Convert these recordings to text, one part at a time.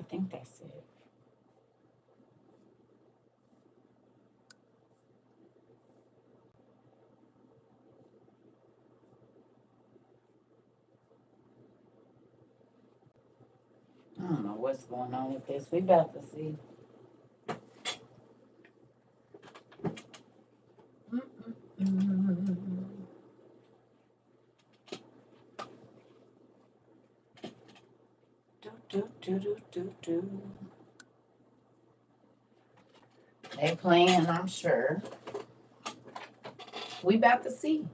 think that's it. I don't know what's going on with this. We about to see. Do. They playing, I'm sure. We about to see.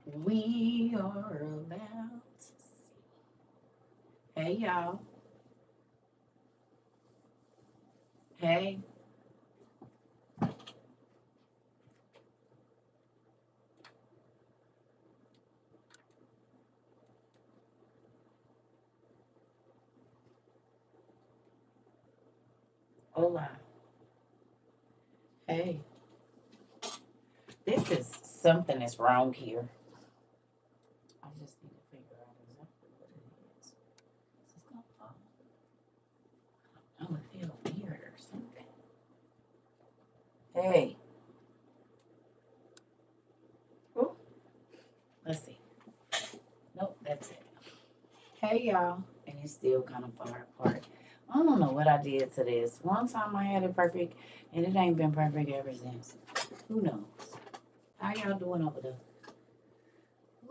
We are about to see. Hey, y'all. Hey. Hola. Hey. This is something is wrong here. I just need to figure out exactly what it is. Is this gonna fall? Oh, it feels weird or something. Hey. Ooh. Let's see. Nope, that's it. Hey, y'all. And it's still kind of far apart. I don't know what I did to this. One time I had it perfect, and it ain't been perfect ever since. Who knows? How y'all doing over there?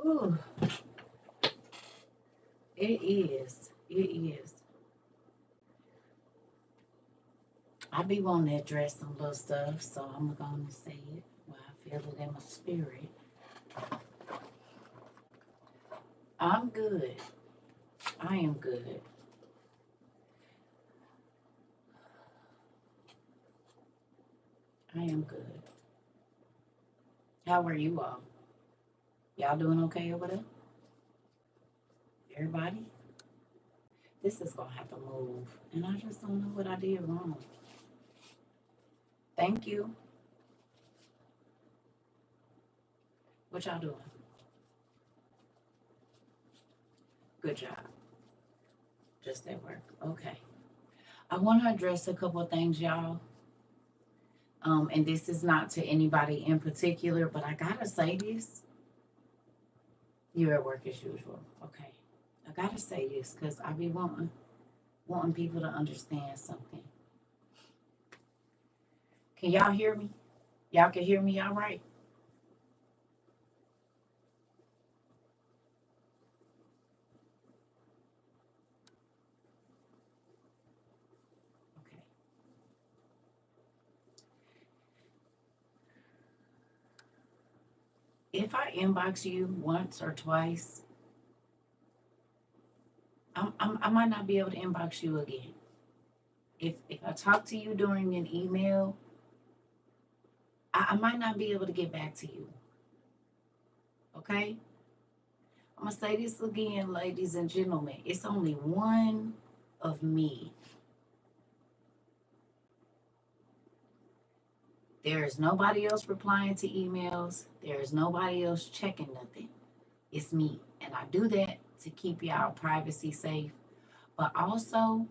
Ooh. It is. It is. I be wanting to address some little stuff, so I'm going to say it while I feel it in my spirit. I'm good. I am good. I am good. How are you all? Y'all doing okay over there? Everybody? This is going to have to move, and I just don't know what I did wrong. Thank you. What y'all doing? Good job. Just at work. Okay. I want to address a couple of things, y'all. And this is not to anybody in particular, but I gotta say this. You're at work as usual. Okay. I gotta say this because I be wanting people to understand something. Can y'all hear me? Y'all can hear me all right? Okay. If I inbox you once or twice, I might not be able to inbox you again. If I talk to you during an email, I might not be able to get back to you. Okay? I'm going to say this again, ladies and gentlemen. It's only one of me. There is nobody else replying to emails. There is nobody else checking nothing. It's me. And I do that to keep y'all privacy safe. But also,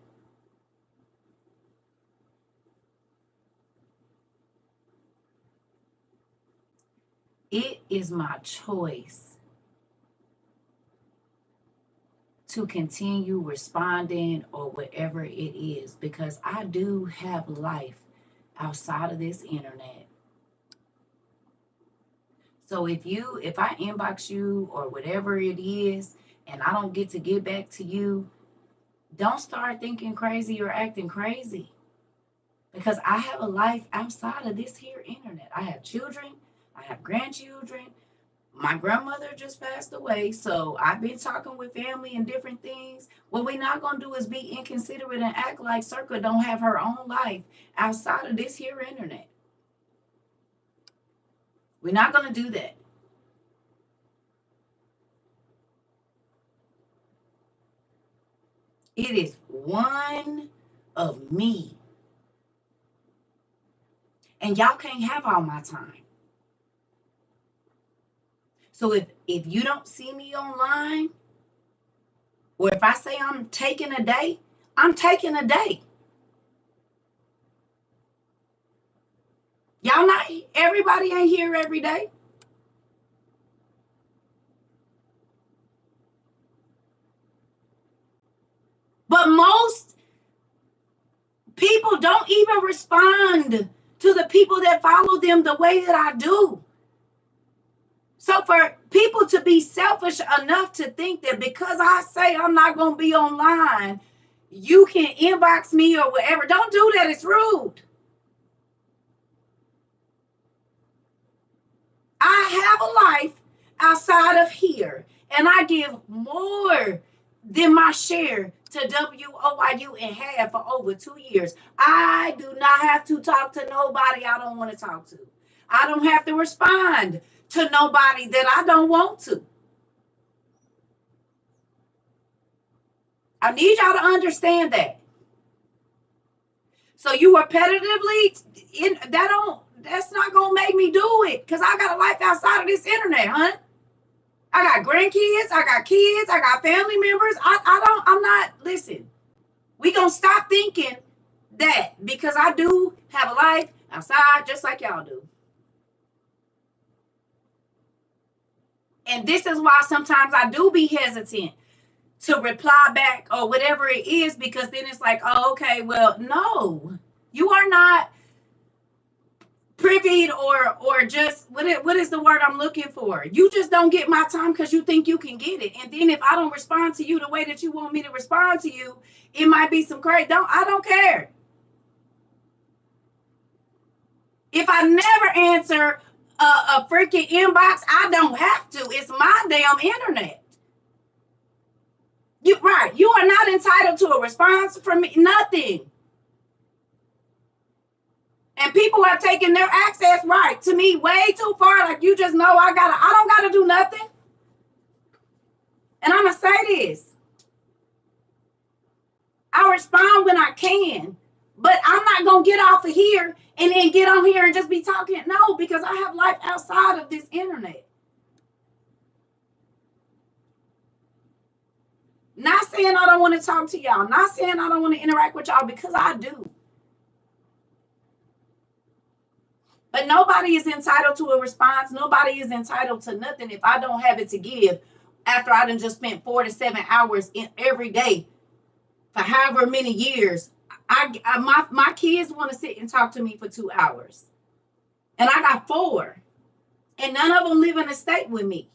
it is my choice to continue responding or whatever it is because I do have life outside of this internet. So if I inbox you or whatever it is and I don't get to get back to you, don't start thinking crazy or acting crazy because I have a life outside of this here internet. I have children, I have grandchildren. My grandmother just passed away, so I've been talking with family and different things. What we're not gonna do is be inconsiderate and act like CERCA don't have her own life outside of this here internet. We're not gonna do that. It is one of me. And y'all can't have all my time. So if you don't see me online, or if I say I'm taking a day, I'm taking a day. Y'all not, everybody ain't here every day. But most people don't even respond to the people that follow them the way that I do. So for people to be selfish enough to think that because I say I'm not going to be online, you can inbox me or whatever. Don't do that. It's rude. I have a life outside of here, and I give more than my share to WOIU and have for over 2 years. I do not have to talk to nobody I don't want to talk to. I don't have to respond to nobody that I don't want to. I need y'all to understand that. So you repetitively that's not gonna make me do it, because I got a life outside of this internet, huh? I got grandkids, I got kids, I got family members. I'm not, listen, we gonna stop thinking that because I do have a life outside just like y'all do. And this is why sometimes I do be hesitant to reply back or whatever it is, because then it's like, oh, okay, well, no, you are not privy or just what is the word I'm looking for? You just don't get my time because you think you can get it. And then if I don't respond to you the way that you want me to respond to you, it might be some crazy. I don't care. If I never answer a freaking inbox, I don't have to. It's my damn internet. You right. You are not entitled to a response from me. Nothing. And people are taking their access right to me way too far. Like, you just know I don't gotta do nothing. And I'm gonna say this. I respond when I can, but I'm not gonna get off of here and then get on here and just be talking. No, because I have life outside of this internet. Not saying I don't want to talk to y'all. Not saying I don't want to interact with y'all, because I do. But nobody is entitled to a response. Nobody is entitled to nothing if I don't have it to give after I done just spent 4 to 7 hours in every day for however many years. My kids want to sit and talk to me for 2 hours. And I got 4. And none of them live in a state with me.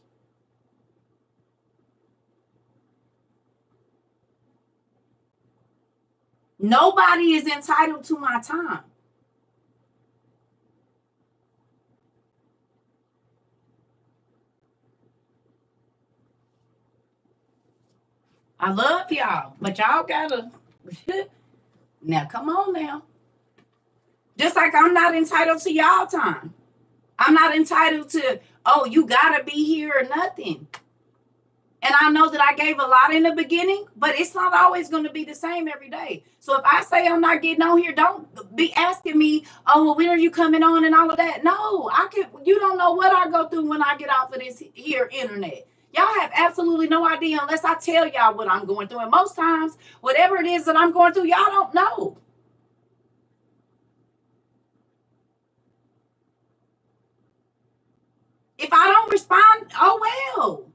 Nobody is entitled to my time. I love y'all, but y'all gotta now come on now. Just like I'm not entitled to y'all time. I'm not entitled to, oh, you gotta be here or nothing. And I know that I gave a lot in the beginning, but it's not always going to be the same every day. So if I say I'm not getting on here, don't be asking me, oh, well, when are you coming on and all of that? No, you don't know what I go through when I get off of this here internet. Y'all have absolutely no idea unless I tell y'all what I'm going through. And most times, whatever it is that I'm going through, y'all don't know. If I don't respond, oh, well.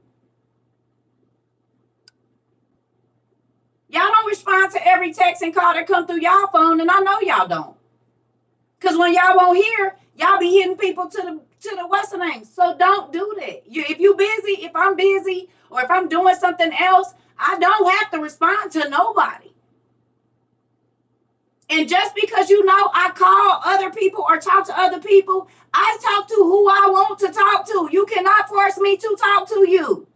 Y'all don't respond to every text and call that come through y'all phone, and I know y'all don't. Because when y'all won't hear, y'all be hitting people to the what's the name. So don't do that. If you busy, if I'm busy, or if I'm doing something else, I don't have to respond to nobody. And just because you know I call other people or talk to other people, I talk to who I want to talk to. You cannot force me to talk to you.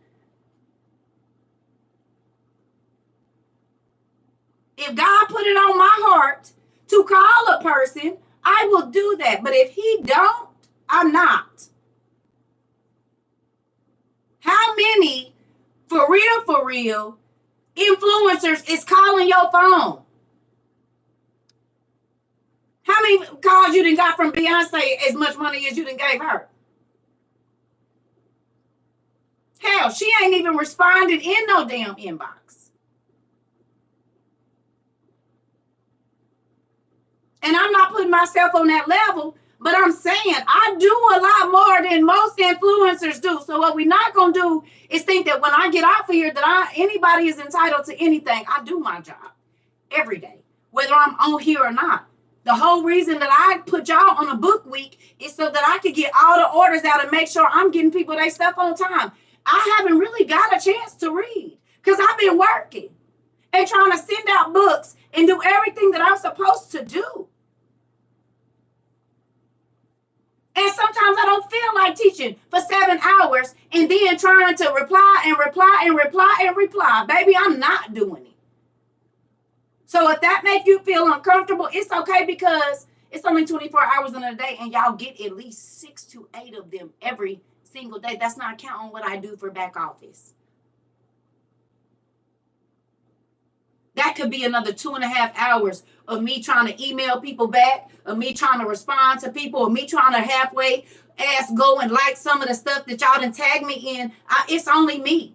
If God put it on my heart to call a person, I will do that. But if he don't, I'm not. How many, for real, influencers is calling your phone? How many calls you done got from Beyonce as much money as you done gave her? Hell, she ain't even responded in no damn inbox. And I'm not putting myself on that level, but I'm saying I do a lot more than most influencers do. So what we're not going to do is think that when I get off of here that anybody is entitled to anything. I do my job every day, whether I'm on here or not. The whole reason that I put y'all on a book week is so that I could get all the orders out and make sure I'm getting people their stuff on time. I haven't really got a chance to read because I've been working and trying to send out books and do everything that I'm supposed to do. And sometimes I don't feel like teaching for 7 hours and then trying to reply and reply and reply and reply. Baby, I'm not doing it. So if that makes you feel uncomfortable, it's okay because it's only 24 hours in a day and y'all get at least 6 to 8 of them every single day. That's not counting what I do for back office. That could be another 2.5 hours of me trying to email people back, of me trying to respond to people, of me trying to halfway ask, go and like some of the stuff that y'all done tag me in. It's only me.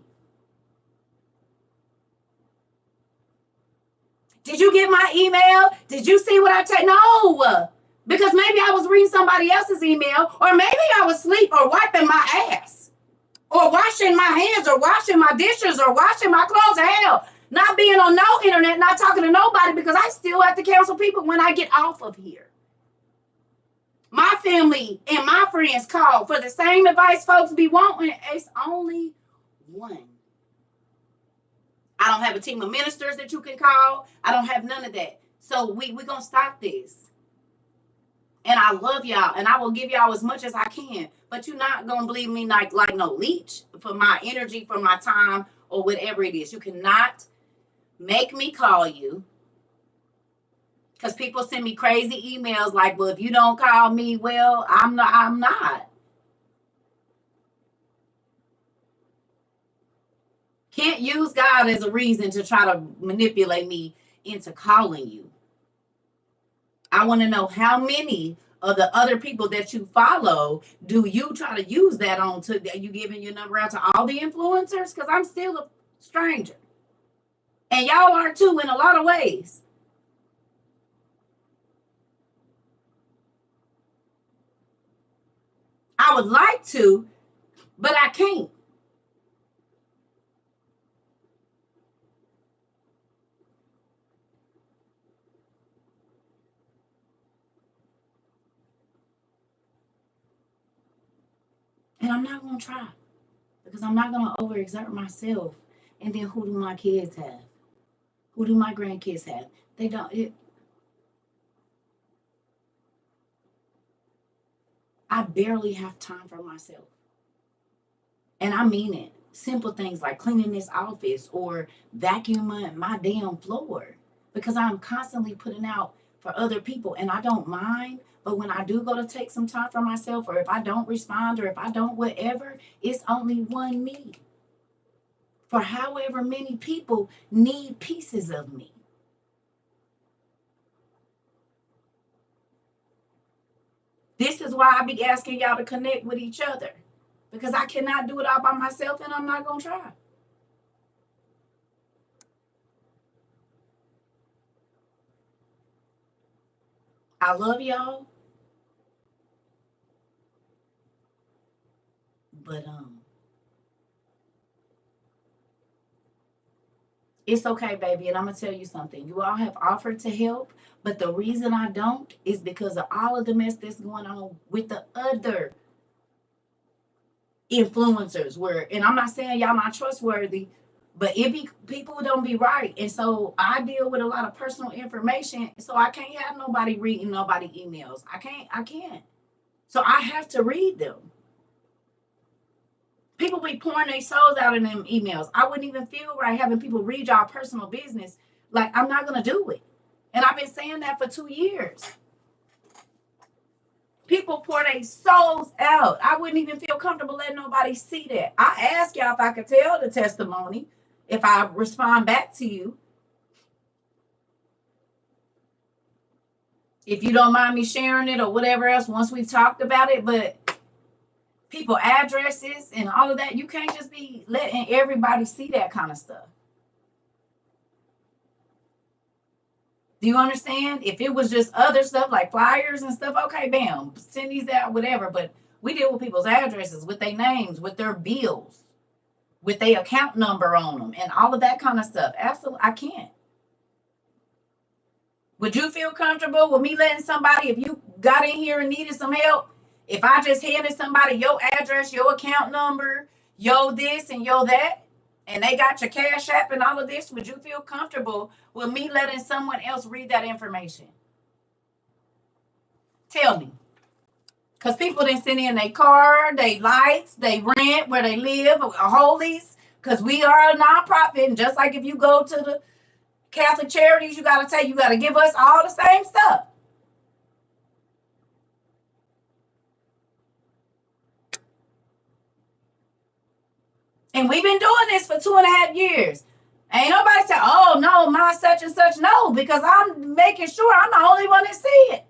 Did you get my email? Did you see what I said? No, because maybe I was reading somebody else's email, or maybe I was asleep or wiping my ass, or washing my hands, or washing my dishes, or washing my clothes. Hell, not being on no internet, not talking to nobody because I still have to counsel people when I get off of here. My family and my friends call for the same advice folks be wanting. It's only one. I don't have a team of ministers that you can call. I don't have none of that. So we're going to stop this. And I love y'all, and I will give y'all as much as I can. But you're not going to believe me like no leech for my energy, for my time, or whatever it is. You cannot make me call you, because people send me crazy emails like, well, if you don't call me, well, I'm not. Can't use God as a reason to try to manipulate me into calling you. I want to know how many of the other people that you follow do you try to use that on? Are you giving your number out to all the influencers? Because I'm still a stranger. And y'all are too in a lot of ways. I would like to, but I can't. And I'm not going to try because I'm not going to overexert myself. And then who do my kids have? Who do my grandkids have? They don't. I barely have time for myself. And I mean it. Simple things like cleaning this office or vacuuming my damn floor because I'm constantly putting out for other people and I don't mind. But when I do go to take some time for myself, or if I don't respond, or if I don't whatever, it's only one me. For however many people need pieces of me. This is why I be asking y'all to connect with each other, because I cannot do it all by myself and I'm not going to try. I love y'all, but it's okay, baby. And I'm going to tell you something. You all have offered to help, but the reason I don't is because of all of the mess that's going on with the other influencers. And I'm not saying y'all not trustworthy, but it be people who don't be right. And so I deal with a lot of personal information. So I can't have nobody reading nobody emails. I can't. So I have to read them. People be pouring their souls out in them emails. I wouldn't even feel right having people read y'all personal business. Like, I'm not going to do it. And I've been saying that for 2 years. People pour their souls out. I wouldn't even feel comfortable letting nobody see that. I ask y'all if I could tell the testimony, if I respond back to you. If you don't mind me sharing it or whatever else once we've talked about it, but people addresses and all of that, you can't just be letting everybody see that kind of stuff. Do you understand? If it was just other stuff like flyers and stuff, okay, bam, send these out, whatever. But we deal with people's addresses, with their names, with their bills, with their account number on them, and all of that kind of stuff. Absolutely, I can't. Would you feel comfortable with me letting somebody, if you got in here and needed some help, if I just handed somebody your address, your account number, yo this and yo that, and they got your cash app and all of this, would you feel comfortable with me letting someone else read that information? Tell me. Because people didn't send in their car, they lights, they rent, where they live, a whole lease. Because we are a nonprofit. And just like if you go to the Catholic charities, you got to give us all the same stuff. And we've been doing this for 2.5 years. Ain't nobody say, oh, no, my such and such. No, because I'm making sure I'm the only one that see it.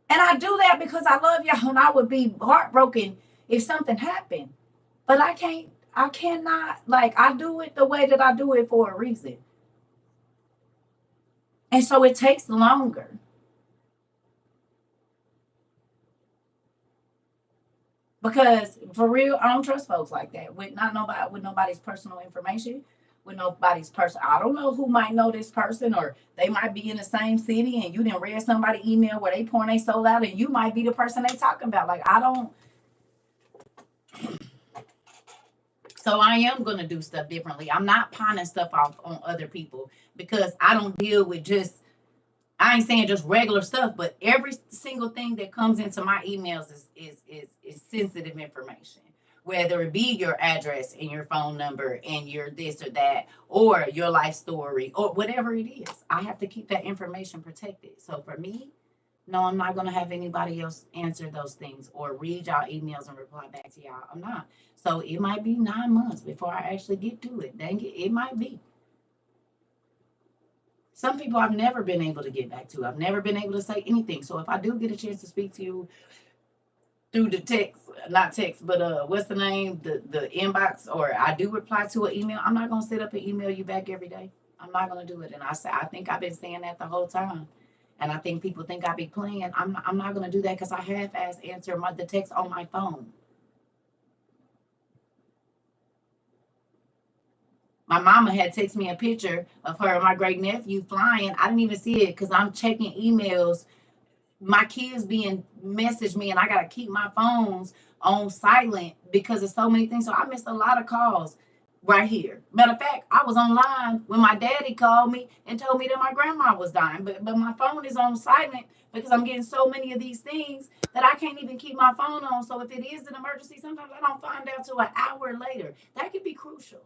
And I do that because I love y'all, and I would be heartbroken if something happened. But I cannot, like, I do it the way that I do it for a reason. And so it takes longer. Because for real, I don't trust folks like that. With nobody's personal information, with nobody's person. I don't know who might know this person, or they might be in the same city and you didn't read somebody email where they pouring their soul out and you might be the person they talking about. Like, I don't. So I am gonna do stuff differently. I'm not pawning stuff off on other people because I don't deal with just, I ain't saying just regular stuff, but every single thing that comes into my emails is sensitive information. Whether it be your address and your phone number and your this or that, or your life story, or whatever it is, I have to keep that information protected. So for me, no, I'm not gonna have anybody else answer those things or read y'all emails and reply back to y'all. I'm not. So it might be 9 months before I actually get to it. Dang it might be. Some people I've never been able to get back to. I've never been able to say anything. So if I do get a chance to speak to you through the text, not text, but what's the name? The inbox, or I do reply to an email, I'm not gonna sit up and email you back every day. I'm not gonna do it. And I think I've been saying that the whole time. And I think people think I be playing. I'm not gonna do that because I half-ass answer the text on my phone. My mama had texted me a picture of her and my great nephew flying. I didn't even see it because I'm checking emails. My kids being messaged me, and I gotta keep my phones on silent because of so many things. So I missed a lot of calls right here. Matter of fact, I was online when my daddy called me and told me that my grandma was dying. But my phone is on silent because I'm getting so many of these things that I can't even keep my phone on. So if it is an emergency, sometimes I don't find out till an hour later. That could be crucial.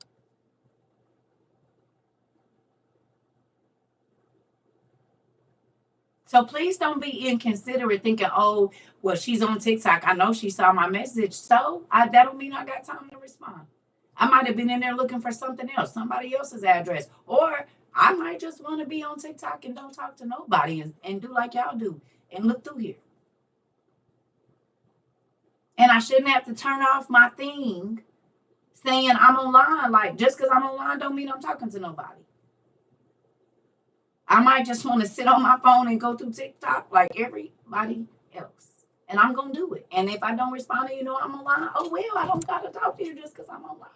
So please don't be inconsiderate thinking, oh, well, she's on TikTok. I know she saw my message. So that don't mean I got time to respond. I might have been in there looking for something else, somebody else's address. Or I might just want to be on TikTok and don't talk to nobody and do like y'all do and look through here. And I shouldn't have to turn off my thing saying I'm online. Like, just because I'm online don't mean I'm talking to nobody. I might just want to sit on my phone and go through TikTok like everybody else. And I'm going to do it. And if I don't respond to you, know I'm online, oh, well, I don't got to talk to you just because I'm online.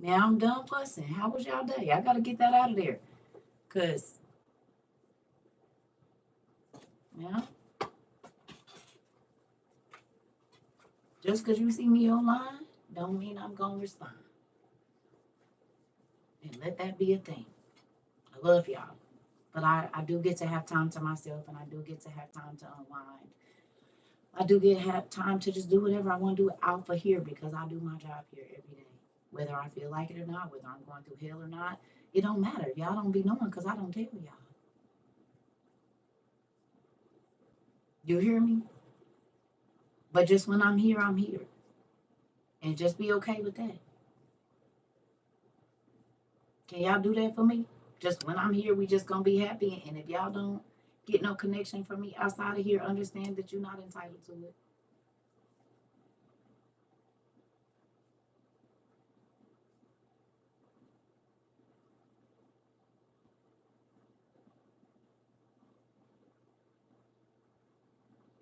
Now I'm done fussing. How was y'all day? I got to get that out of there. Because, yeah, just because you see me online don't mean I'm going to respond. And let that be a thing. I love y'all. But I do get to have time to myself, and I do get to have time to unwind. I do get have time to just do whatever I want to do out for here because I do my job here every day. Whether I feel like it or not, whether I'm going through hell or not, it don't matter. Y'all don't be knowing because I don't tell y'all. You hear me? But just when I'm here, I'm here. And just be okay with that. Can y'all do that for me? Just when I'm here, we just gonna be happy. And if y'all don't get no connection from me outside of here, understand that you're not entitled to it.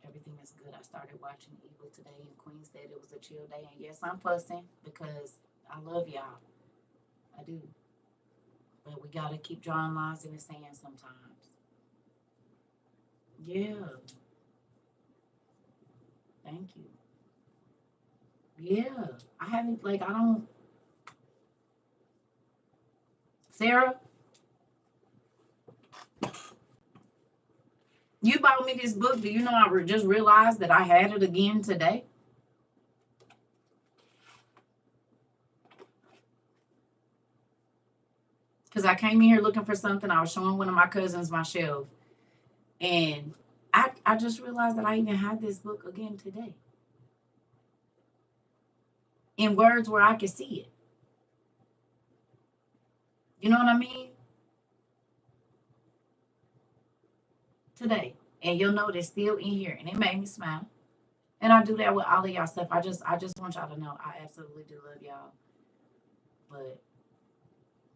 Everything is good. I started watching Evil today, and Queen said it was a chill day. And yes, I'm fussing because I love y'all. I do. But we gotta keep drawing lines in the sand sometimes. Yeah. Thank you. Yeah. I haven't like I don't Sarah, you bought me this book. Do you know I just realized that I had it again today? Because I came in here looking for something. I was showing one of my cousins my shelf. And I just realized that I even had this book again today. In words where I could see it. You know what I mean? Today. And you'll know it's still in here. And it made me smile. And I do that with all of y'all stuff. I just want y'all to know I absolutely do love y'all. But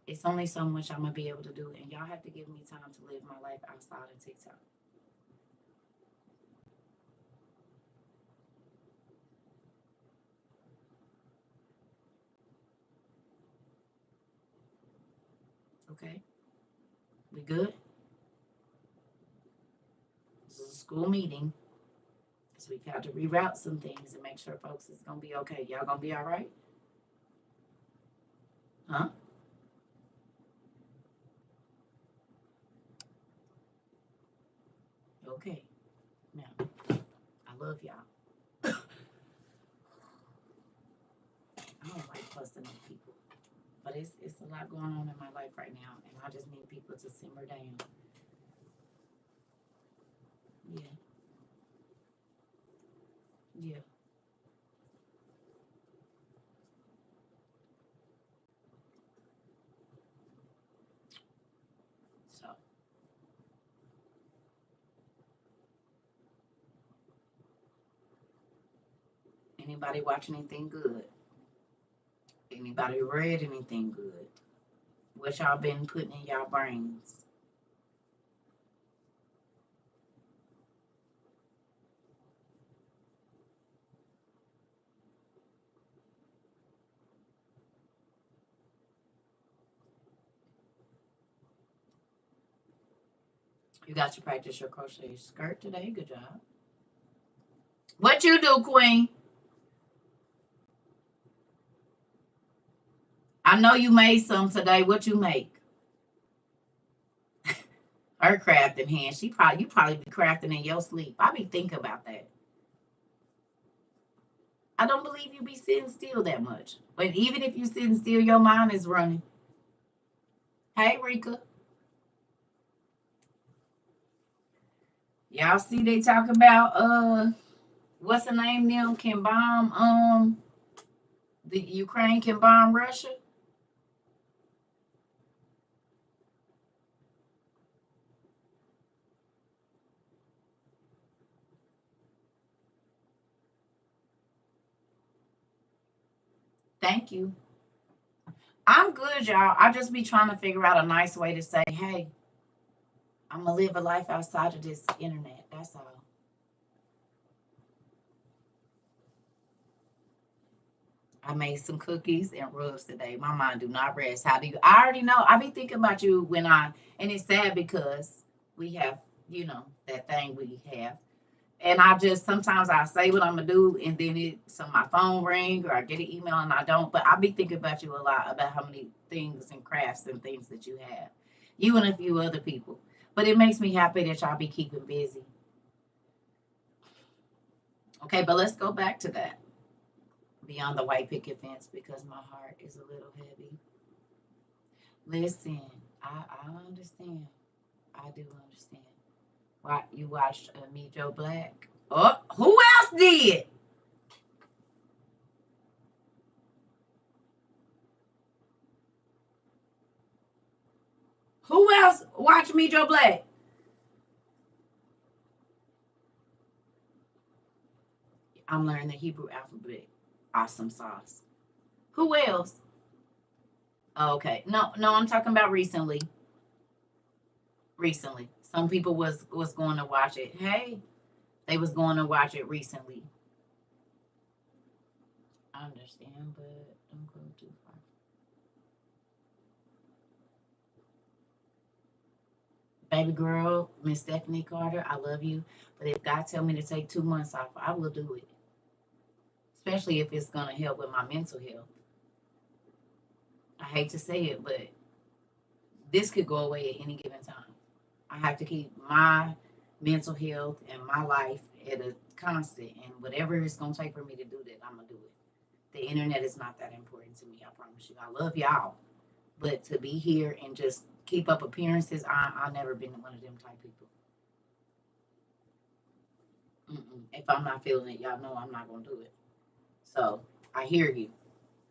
it's only so much I'm gonna be able to do. And y'all have to give me time to live my life outside of TikTok. Okay? We good? This is a school meeting. So we got to reroute some things and make sure folks is gonna be okay. Y'all gonna be all right? Huh? Okay. Now, I love y'all. I don't like fussing at people. But it's a lot going on in my life right now, and I just need people to simmer down. Yeah, yeah. So anybody watch anything good? Anybody read anything good? What y'all been putting in y'all brains? You got to practice your crochet skirt today. Good job. What you do, Queen? I know you made some today. What you make? Her crafting hand. You probably be crafting in your sleep. I be thinking about that. I don't believe you be sitting still that much. But even if you sitting still, your mind is running. Hey, Rika. Y'all see they talk about what's the name them can bomb the Ukraine can bomb Russia. Thank you. I'm good, y'all. I just be trying to figure out a nice way to say, hey, I'm gonna live a life outside of this internet. That's all. I made some cookies and rubs today. My mind do not rest. How do you? I already know. I be thinking about you when and it's sad because we have, that thing we have. And I just sometimes I say what I'm gonna do, and then so my phone ring or I get an email and I don't. But I be thinking about you a lot about how many things and crafts and things that you have, you and a few other people. But it makes me happy that y'all be keeping busy. Okay, but let's go back to that beyond the white picket fence because my heart is a little heavy. Listen, I understand. I do understand. Why you watched Me Joe Black? Oh, who else did? Who else watch Me Joe Black? I'm learning the Hebrew alphabet. Awesome sauce. Who else? Oh, okay. No, no, I'm talking about recently. Recently. Some people was going to watch it. Hey, they was going to watch it recently. I understand, but don't go too far. Baby girl, Miss Stephanie Carter, I love you. But if God tell me to take 2 months off, I will do it. Especially if it's gonna help with my mental health. I hate to say it, but this could go away at any given time. I have to keep my mental health and my life at a constant, and whatever it's gonna take for me to do that, I'm gonna do it. The internet is not that important to me. I promise you. I love y'all, but to be here and just keep up appearances, I've never been one of them type people. Mm-mm. If I'm not feeling it, y'all know I'm not gonna do it. So I hear you,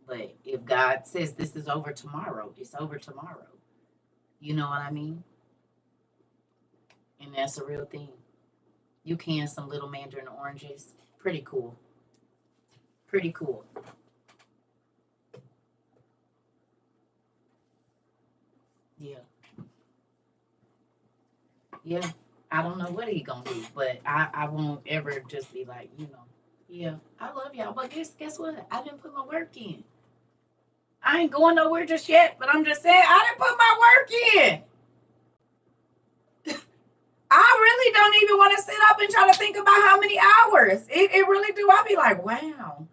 but if God says this is over tomorrow, it's over tomorrow. You know what I mean? And that's a real thing. You can some little mandarin oranges. Pretty cool. Pretty cool. Yeah. Yeah. I don't know what he gonna do, but I won't ever just be like, yeah, I love y'all. But guess what? I didn't put my work in. I ain't going nowhere just yet, but I'm just saying I didn't put my work in. I really don't even want to sit up and try to think about how many hours. It really do. I'll be like, wow.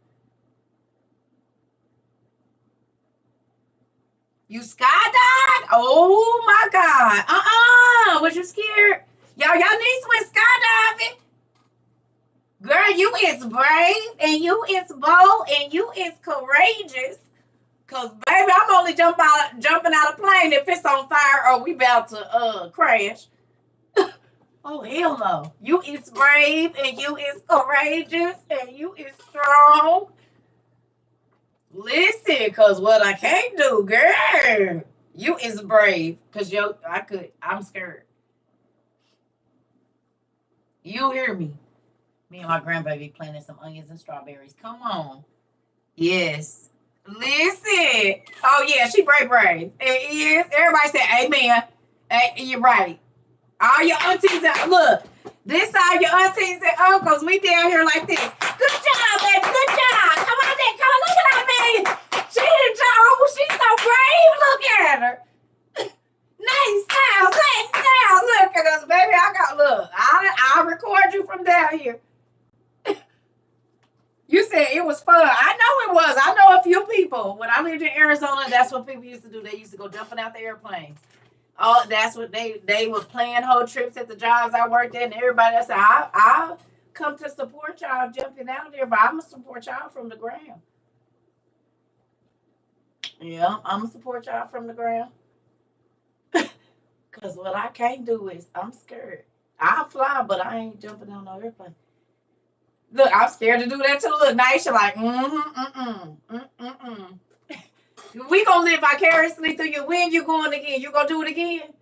You skydived? Oh my God. Was you scared? Y'all niece went skydiving. Girl, you is brave and you is bold and you is courageous. Cause baby, I'm only jumping out of plane if it's on fire or we about to crash. Oh hell no. You is brave and you is courageous and you is strong. Listen, cause what I can't do, girl. You is brave. Cause I'm scared. You hear me. Me and my grandbaby planting some onions and strawberries. Come on. Yes. Listen. Oh yeah, she brave. It is. Everybody say amen. Hey, you're right. All your aunties look. This all your aunties and uncles. We down here like this. Good job, baby. Good job. Come on, then. Come on. Look at her, man. She did job. She's so brave. Look at her. Nice style. Nice style. Look at us, baby. I'll record you from down here. You said it was fun. I know it was. I know a few people. When I lived in Arizona, that's what people used to do. They used to go jumping out the airplanes. Oh, that's what they were planning whole trips at the jobs I worked at, and everybody else said, I'll come to support y'all jumping out there, but I'm gonna support y'all from the ground. Yeah, I'm gonna support y'all from the ground. Cause what I can't do is I'm scared. I'll fly, but I ain't jumping on no airplane. Look, I'm scared to do that too. Look, Naisha like, We gonna live vicariously through you. When you going again? You gonna do it again?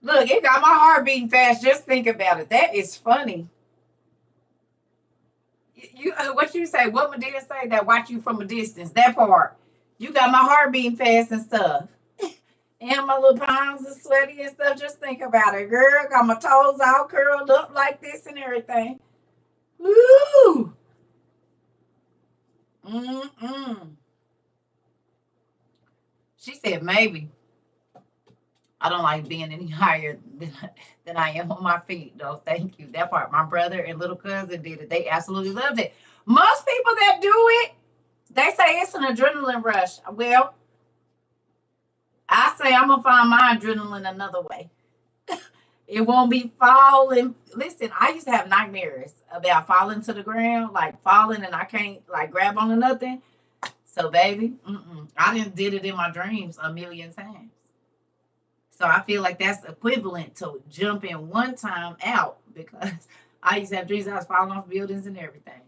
Look, it got my heart beating fast. Just think about it. That is funny. What you say? What Medea say? That watch you from a distance. That part. You got my heart beating fast and stuff. And my little palms are sweaty and stuff. Just think about it, girl. Got my toes all curled up like this and everything. Woo! Mm-mm. She said maybe. I don't like being any higher than I am on my feet, though. Thank you. That part. My brother and little cousin did it. They absolutely loved it. Most people that do it, they say it's an adrenaline rush. Well, I say I'm gonna find my adrenaline another way. It won't be falling. Listen, I used to have nightmares about falling to the ground, like falling, and I can't like grab onto nothing. So, baby, I did it in my dreams a million times. So I feel like that's equivalent to jumping one time out because I used to have dreams I was falling off buildings and everything.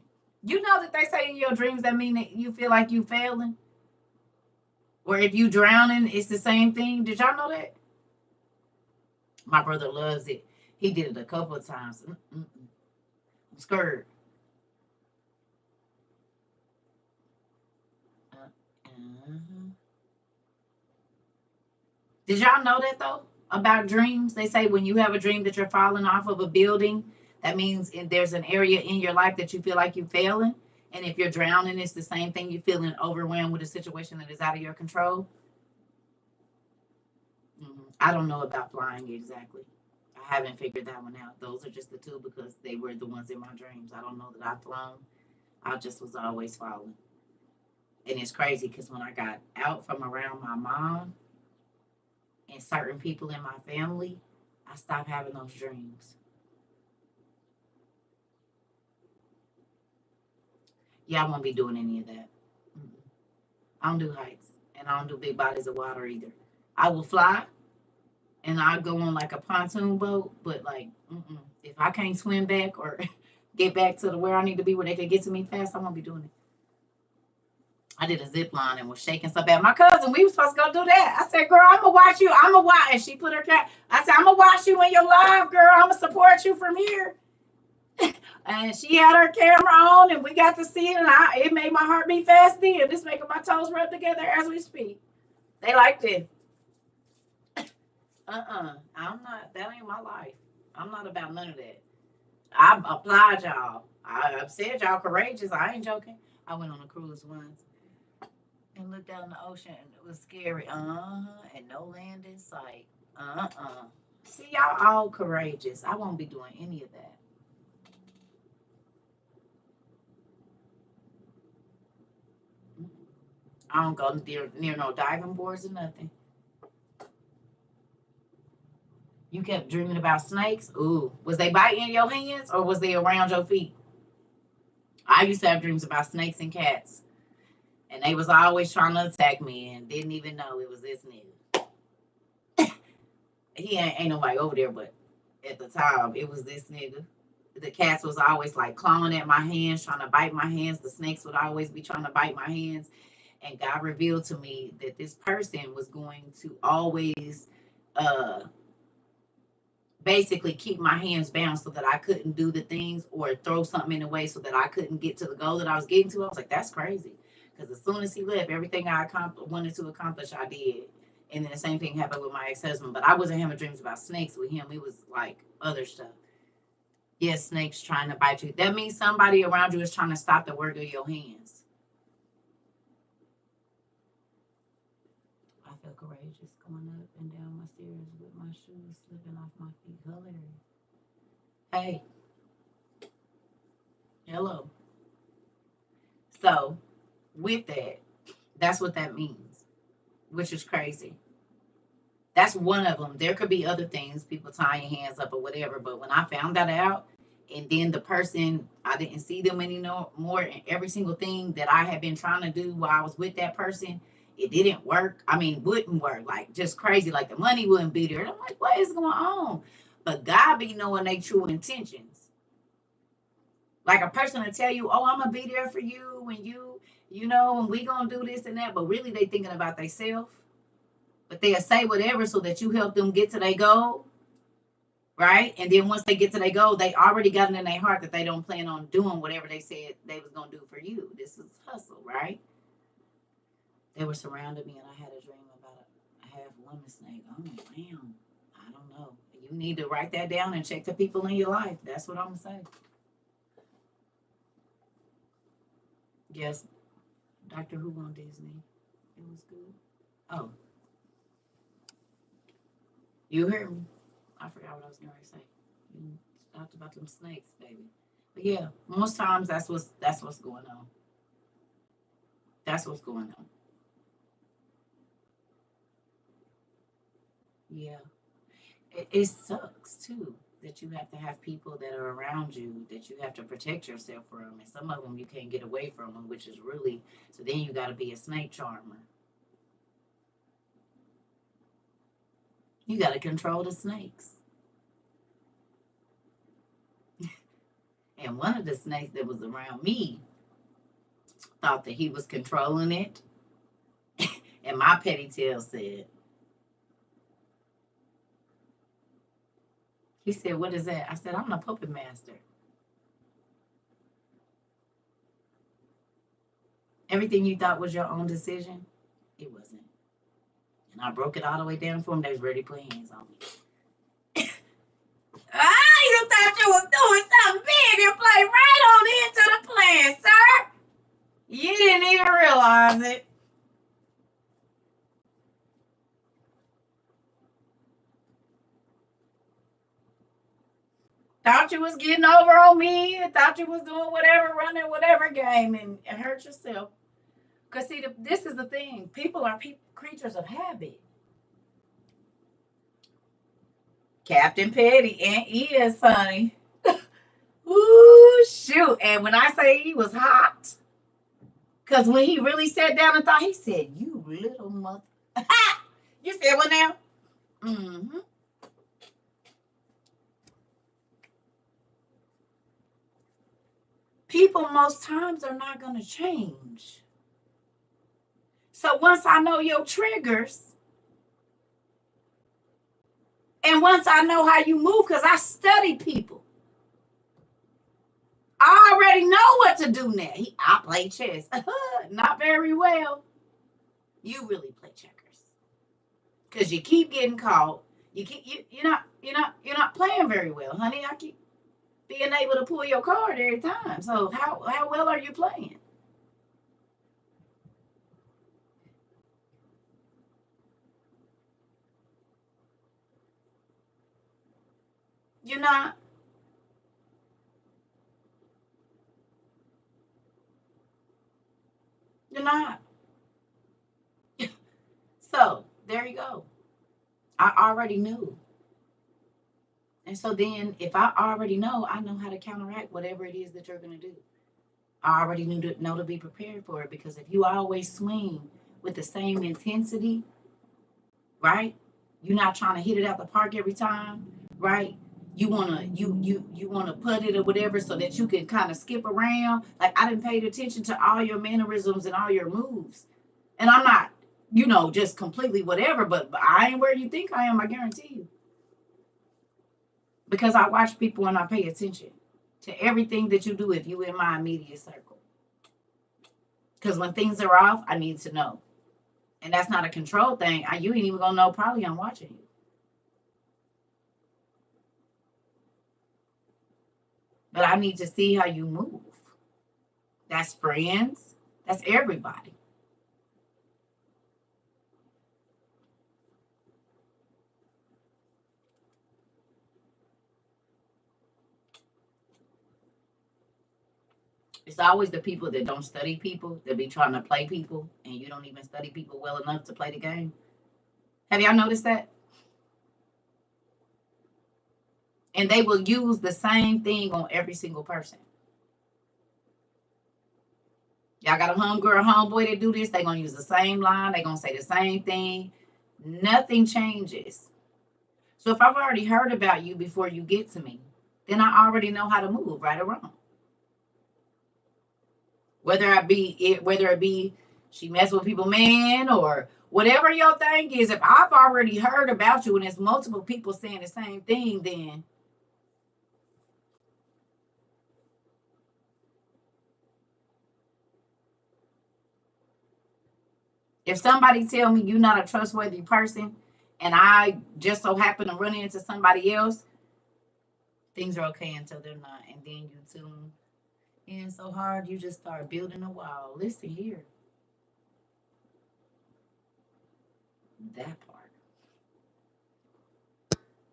You know that they say in your dreams that mean that you feel like you failing? Or if you drowning, it's the same thing. Did y'all know that? My brother loves it. He did it a couple of times. I'm scared. Uh-huh. Did y'all know that though about dreams? They say when you have a dream that you're falling off of a building, that means there's an area in your life that you feel like you're failing. And if you're drowning, it's the same thing. You're feeling overwhelmed with a situation that is out of your control. I don't know about flying exactly. I haven't figured that one out. Those are just the two because they were the ones in my dreams. I don't know that I've flown. I just was always falling. And it's crazy because when I got out from around my mom and certain people in my family, I stopped having those dreams. Yeah, I won't be doing any of that. I don't do heights and I don't do big bodies of water either. I will fly and I'll go on like a pontoon boat, but like, if I can't swim back or get back to the where I need to be where they can get to me fast, I won't be doing it. I did a zip line and was shaking so bad. My cousin, we were supposed to go do that. I said, girl, I'm going to watch you. I'm going to watch. And she put her cat. I said, I'm going to watch you when you're live, girl. I'm going to support you from here. And she had her camera on and we got to see it. And it made my heart beat fast then. It's making my toes rub together as we speak. They liked it. I'm not, that ain't my life. I'm not about none of that. I applaud y'all. I've said y'all courageous. I ain't joking. I went on a cruise once and looked out in the ocean and it was scary. And no land in sight. See, y'all all courageous. I won't be doing any of that. I don't go near no diving boards or nothing. You kept dreaming about snakes? Ooh. Was they biting your hands or was they around your feet? I used to have dreams about snakes and cats. And they was always trying to attack me and didn't even know it was this nigga. He ain't nobody over there, but at the time, it was this nigga. The cats was always like clawing at my hands, trying to bite my hands. The snakes would always be trying to bite my hands. And God revealed to me that this person was going to always uh, basically keep my hands bound so that I couldn't do the things or throw something in the way so that I couldn't get to the goal that I was getting to. I was like, that's crazy. Because as soon as he left, everything I wanted to accomplish, I did. And then the same thing happened with my ex-husband. But I wasn't having dreams about snakes with him. It was like other stuff. Yes, snakes trying to bite you. That means somebody around you is trying to stop the work of your hands. I feel courageous going up and down my stairs with my shoes slipping off my feet. Hilarious. Hey, hello. So, with that, that's what that means, which is crazy. That's one of them. There could be other things, people tying hands up or whatever. But when I found that out, and then the person, I didn't see them anymore, and every single thing that I had been trying to do while I was with that person, it didn't work. I mean, wouldn't work. Like, just crazy. Like, the money wouldn't be there. And I'm like, what is going on? But God be knowing their true intentions. Like, a person will tell you, oh, I'm going to be there for you when and we going to do this and that. But really, they thinking about themselves. But they'll say whatever so that you help them get to their goal, right? And then once they get to their goal, they already got it in their heart that they don't plan on doing whatever they said they was gonna do for you. This is hustle, right? They were surrounding me, and I had a dream about a half woman snake. Oh, damn! I don't know. You need to write that down and check the people in your life. That's what I'm gonna say. Yes, Doctor Who on Disney. It was good. Oh, you heard me. I forgot what I was going to say. You talked about them snakes, baby. But yeah, most times that's what's going on. That's what's going on. Yeah, it sucks too that you have to have people that are around you that you have to protect yourself from, and some of them you can't get away from them, which is really so. Then you got to be a snake charmer. You got to control the snakes. And one of the snakes that was around me thought that he was controlling it, and my petty tail said, He said, what is that? I said, I'm the puppet master. Everything you thought was your own decision, it wasn't. And I broke it all the way down for him. They was ready to put hands on me. You thought you was doing something big and play right on into the plan, sir. You didn't even realize it. Thought you was getting over on me. Thought you was doing whatever, running whatever game, and hurt yourself. Because, see, this is the thing. People are creatures of habit. Captain Petty and is, honey. Ooh, shoot. And when I say he was hot, because when he really sat down and thought, he said, you little mother. You said what now? Mm-hmm. People most times are not going to change. So once I know your triggers, and once I know how you move, because I study people, I already know what to do now. I play chess. Not very well. You really play checkers. Because you keep getting caught. You're not playing very well, honey. I keep being able to pull your card every time. So how well are you playing? You're not. You're not. So there you go. I already knew. And so then if I already know, I know how to counteract whatever it is that you're going to do. I already know to be prepared for it, because if you always swing with the same intensity, right? You're not trying to hit it out the park every time, right? You wanna put it or whatever so that you can kind of skip around. Like, I didn't pay attention to all your mannerisms and all your moves. And I'm not, just completely whatever, but I ain't where you think I am, I guarantee you. Because I watch people and I pay attention to everything that you do if you in my immediate circle. Because when things are off, I need to know. And that's not a control thing. You ain't even gonna know, probably I'm watching you. But I need to see how you move. That's friends. That's everybody. It's always the people that don't study people that be trying to play people, and you don't even study people well enough to play the game. Have y'all noticed that? And they will use the same thing on every single person. Y'all got a homegirl, homeboy that do this, they're going to use the same line. They're going to say the same thing. Nothing changes. So if I've already heard about you before you get to me, then I already know how to move, right or wrong. Whether it be she mess with people, man, or whatever your thing is, if I've already heard about you and there's multiple people saying the same thing, then if somebody tell me you're not a trustworthy person and I just so happen to run into somebody else, things are okay until they're not. And then you tune in so hard, you just start building a wall. Listen here. That part.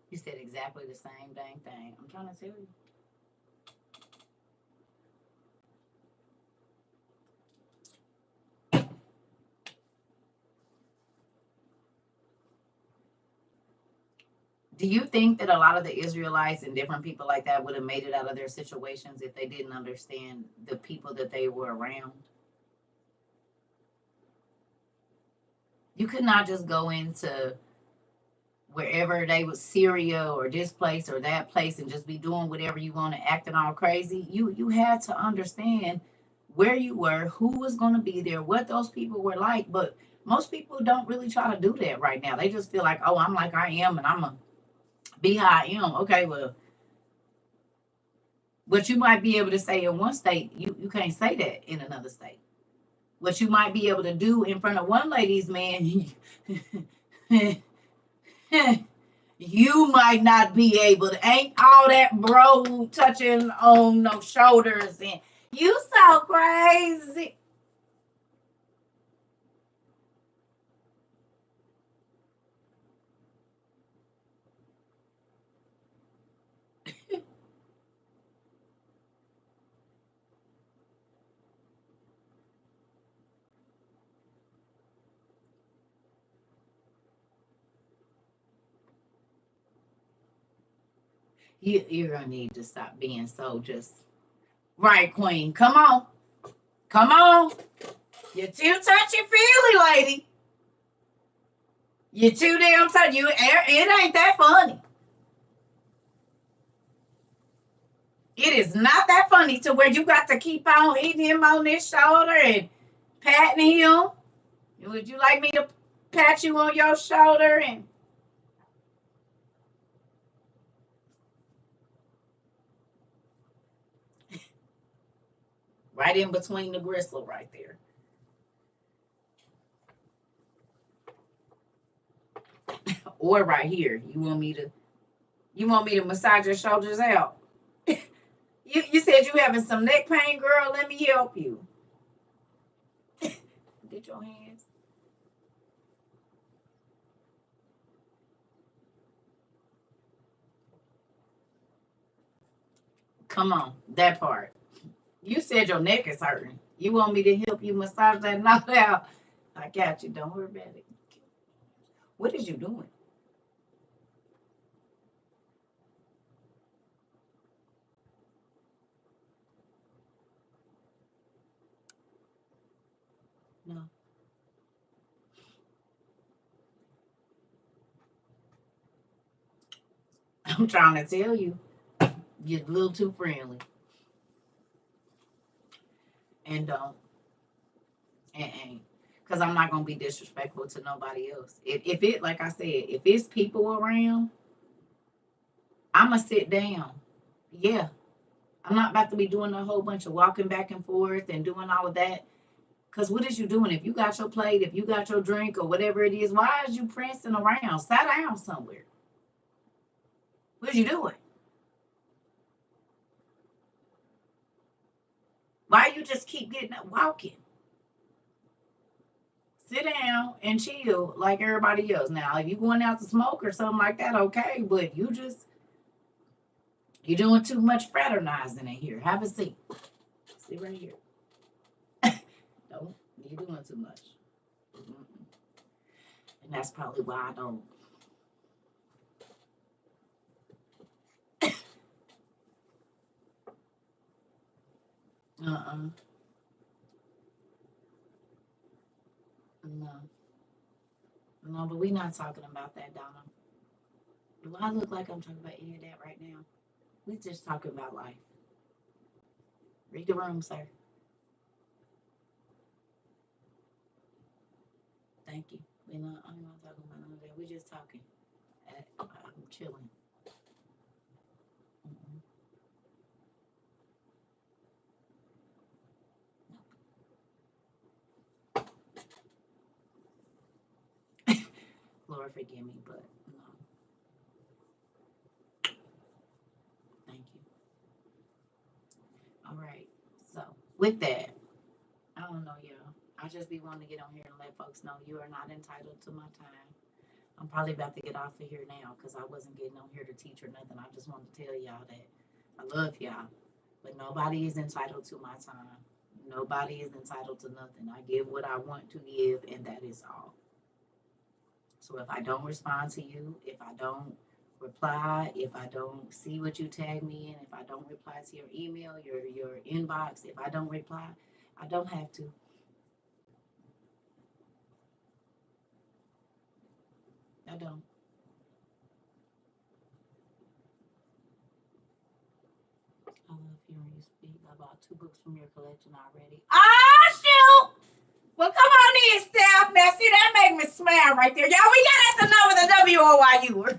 You said exactly the same dang thing. I'm trying to tell you. Do you think that a lot of the Israelites and different people like that would have made it out of their situations if they didn't understand the people that they were around? You could not just go into wherever they was, Syria or this place or that place, and just be doing whatever you want to, acting all crazy. You had to understand where you were, who was going to be there, what those people were like. But most people don't really try to do that right now. They just feel like, oh, I'm like I am, and I'm a Be how I am. Okay, well, what you might be able to say in one state, you can't say that in another state. What you might be able to do in front of one lady's man, you might not be able to. Ain't all that bro touching on no shoulders and you so crazy. You're gonna need to stop being so just right, Queen. Come on, come on. You're too touchy feely, lady. You're too damn touchy. It ain't that funny. It is not that funny to where you got to keep on hitting him on this shoulder and patting him. Would you like me to pat you on your shoulder and right in between the gristle right there? Or right here. You want me to massage your shoulders out? You said you having some neck pain, girl. Let me help you. Get your hands. Come on, that part. You said your neck is hurting. You want me to help you massage that knock out? I got you. Don't worry about it. What is you doing? No, I'm trying to tell you, you're a little too friendly, and don't and because I'm not gonna be disrespectful to nobody else. If it like I said, if it's people around, I'ma sit down. Yeah, I'm not about to be doing a whole bunch of walking back and forth and doing all of that. Cause what is you doing? If you got your plate, if you got your drink or whatever it is, why is you prancing around? Sit down somewhere. What you doing? Why you just keep getting up walking? Sit down and chill like everybody else. Now, if you going out to smoke or something like that, okay. But you're doing too much fraternizing in here. Have a seat. Sit right here. Don't you're doing too much. Mm-mm. And that's probably why I don't. Uh-uh. No. No, but we're not talking about that, Donna. Do I look like I'm talking about any of that right now? We just talking about life. Read the room, sir. Thank you. I'm not talking about none of that. We're just talking. I'm chilling. Mm-mm. Lord forgive me, but no. Thank you. All right. So with that, I don't know, y'all. I just be wanting to get on here and let folks know you are not entitled to my time. I'm probably about to get off of here now because I wasn't getting on here to teach or nothing. I just wanted to tell y'all that I love y'all, but nobody is entitled to my time. Nobody is entitled to nothing. I give what I want to give, and that is all. So if I don't respond to you, if I don't reply, if I don't see what you tag me in, if I don't reply to your email, your inbox, if I don't reply, I don't have to. I don't. I love hearing you speak. I bought 2 books from your collection already. Ah, shoot! Well, come on in, Steph. Now, see, that make me smile right there. Y'all, we got us to know with a WOYU.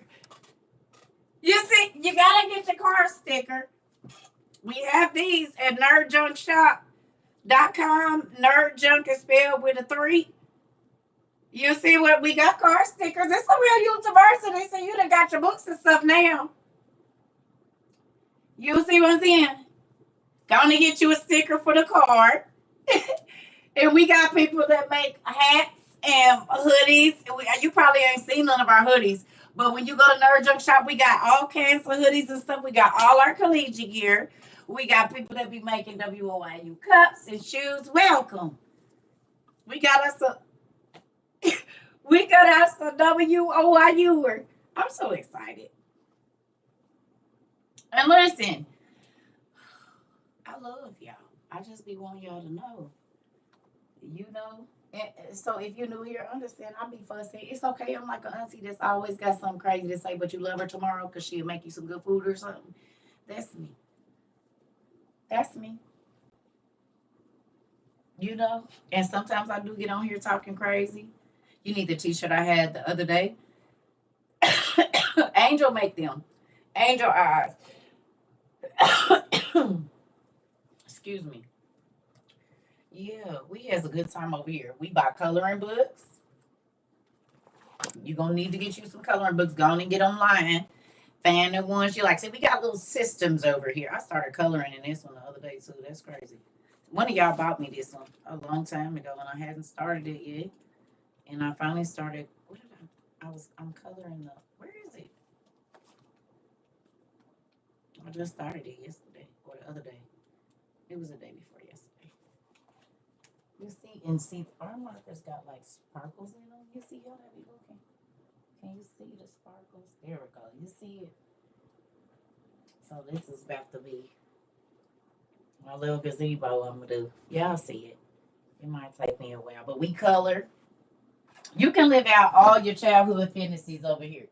You see, you gotta get your car sticker. We have these at nerdjunkshop.com. Nerd junk is spelled with a 3. You see what we got, car stickers. It's a real university, so you done got your books and stuff now. You see what I'm saying? Gonna get you a sticker for the card. And we got people that make hats and hoodies. You probably ain't seen none of our hoodies. But when you go to Nerd Junk Shop, we got all kinds of hoodies and stuff. We got all our collegiate gear. We got people that be making WOIU cups and shoes. Welcome. We got us a WOIU. I'm so excited. And listen, I love y'all. I just be wanting y'all to know. You know? And so if you're new here, understand I'll be fussy. It's okay. I'm like an auntie that's always got something crazy to say, but you love her tomorrow because she'll make you some good food or something. That's me. That's me. You know? And sometimes I do get on here talking crazy. You need the t-shirt I had the other day. Angel make them. Angel eyes. Excuse me. Yeah, we has a good time over here. We buy coloring books. You're gonna need to get you some coloring books. Go on and get online. Find the ones you like. See, we got little systems over here. I started coloring in this one the other day too. That's crazy. One of y'all bought me this one a long time ago, and I hadn't started it yet. And I finally started. What did I'm coloring the. Where is it? I just started it yesterday or the other day. It was the day before yesterday. You see, and see, our markers got like sparkles in them. You see how that be looking? Can you see the sparkles? There we go. You see it? So this is about to be my little gazebo I'm gonna do. Y'all see it. It might take me a while, but we color. You can live out all your childhood fantasies over here.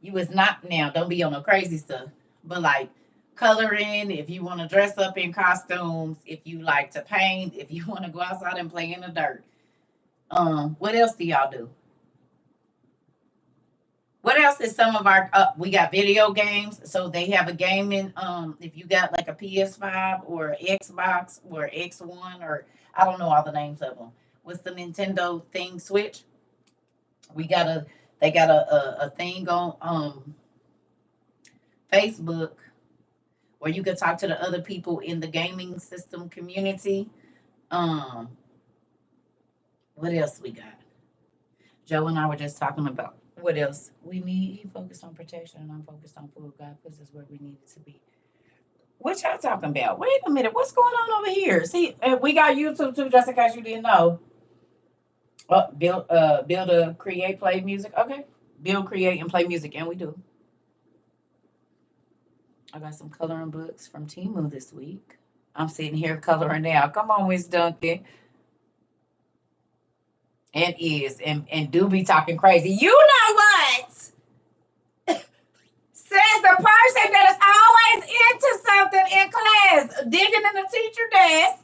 You is not now, don't be on no crazy stuff. But like coloring, if you want to dress up in costumes, if you like to paint, if you want to go outside and play in the dirt. What else do y'all do? What else is some of our we got video games. So they have a gaming if you got like a PS5 or Xbox or X1 or I don't know all the names of them. What's the Nintendo thing Switch? We got a they got a thing on Facebook where you can talk to the other people in the gaming system community. Um what else we got? Joe and I were just talking about what else we need. He focused on protection and I'm focused on food. God puts us where we need it to be. What y'all talking about? Wait a minute. What's going on over here? See, we got YouTube too, just in case you didn't know. Build, create, play music. Okay. Build, create, and play music. And we do. I got some coloring books from Timu this week. I'm sitting here coloring now. Come on, Miss Duncan. And is and do be talking crazy. You know what? Says the person that is always into something in class, digging in the teacher desk,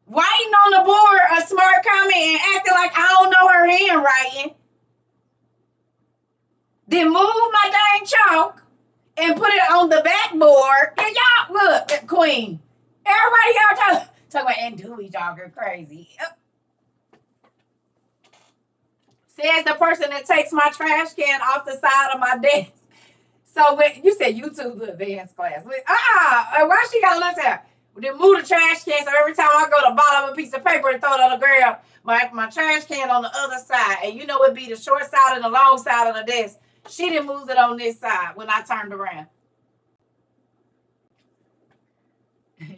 writing on the board a smart comment and acting like I don't know her handwriting. Then move my dang chalk and put it on the backboard. And y'all, look, Queen. Everybody y'all talk about and Dewey talking crazy. Says the person that takes my trash can off the side of my desk. So when you said YouTube the advanced class, why she gotta look at? Then move the trash can so every time I go to bottom a piece of paper and throw it on the ground, my trash can on the other side, and you know it'd be the short side and the long side of the desk. She didn't move it on this side when I turned around.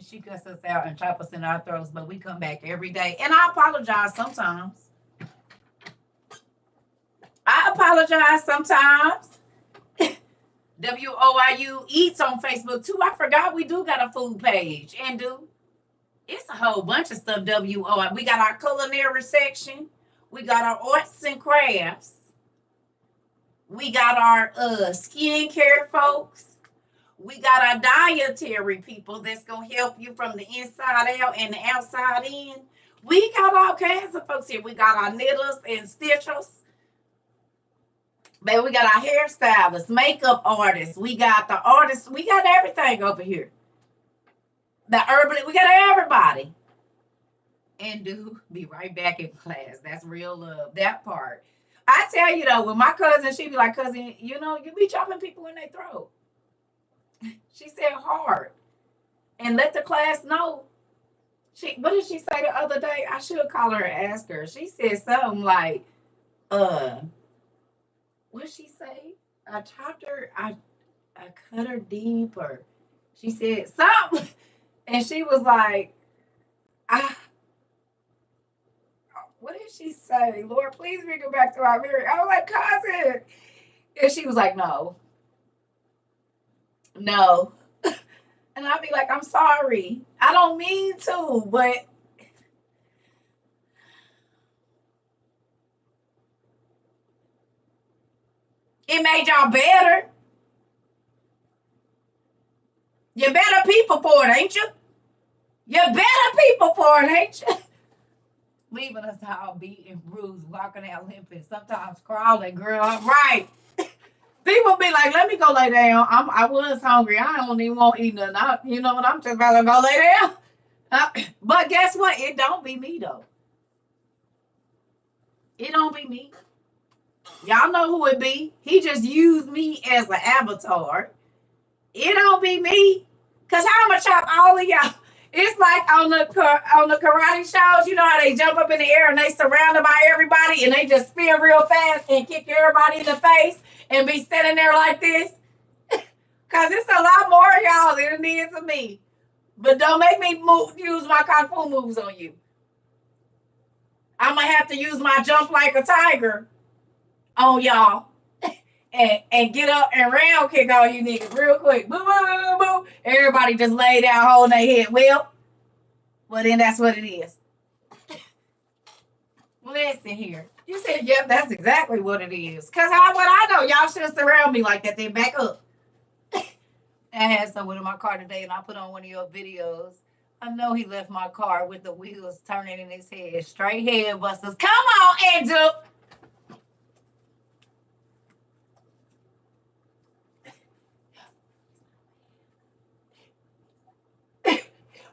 She cuts us out and chop us in our throats, but we come back every day. And I apologize sometimes. I apologize sometimes. WOIU Eats on Facebook too. I forgot we do got a food page. And it's a whole bunch of stuff. WOI. We got our culinary section. We got our arts and crafts. We got our skincare folks. We got our dietary people that's gonna help you from the inside out and the outside in. We got all kinds of folks here. We got our knitters and stitchers. Baby, we got our hairstylists, makeup artists. We got the artists. We got everything over here. The urban, we got everybody. And do be right back in class. That's real love. That part. I tell you though, with my cousin, she be like, cousin, you know, you be chopping people in their throat. She said hard. And let the class know. What did she say the other day? I should call her and ask her. She said something like, what did she say? I chopped her, I cut her deep, or she said something. And she was like, I what did she say? Lord, please bring her back to our memory. I was like, cousin. And she was like, no. No. And I'd be like, I'm sorry. I don't mean to, but it made y'all better. You better people for it, ain't you? You better people for it, ain't you? Leaving us all beaten, bruised, walking out limping, sometimes crawling, girl. Right. People be like, let me go lay down. I was hungry. I don't even want to eat nothing. You know what? I'm just about to go lay down. But guess what? It don't be me, though. It don't be me. Y'all know who it be. He just used me as an avatar. It don't be me. Because I'm going to chop all of y'all. It's like on the karate shows, you know how they jump up in the air and they surrounded by everybody and they just spin real fast and kick everybody in the face and be standing there like this. Because it's a lot more of y'all than it is of me. But don't make me use my kung fu moves on you. I'm going to have to use my jump like a tiger on y'all. And get up and round kick all you niggas real quick. Boo, boo, boo, boo. Everybody just lay down holding their head. Well, then that's what it is. Listen here. You said, yep, that's exactly what it is. Because what I know, y'all should surround me like that. Then back up. I had someone in my car today, and I put on one of your videos. I know he left my car with the wheels turning in his head. Straight head busters. Come on, Andrew.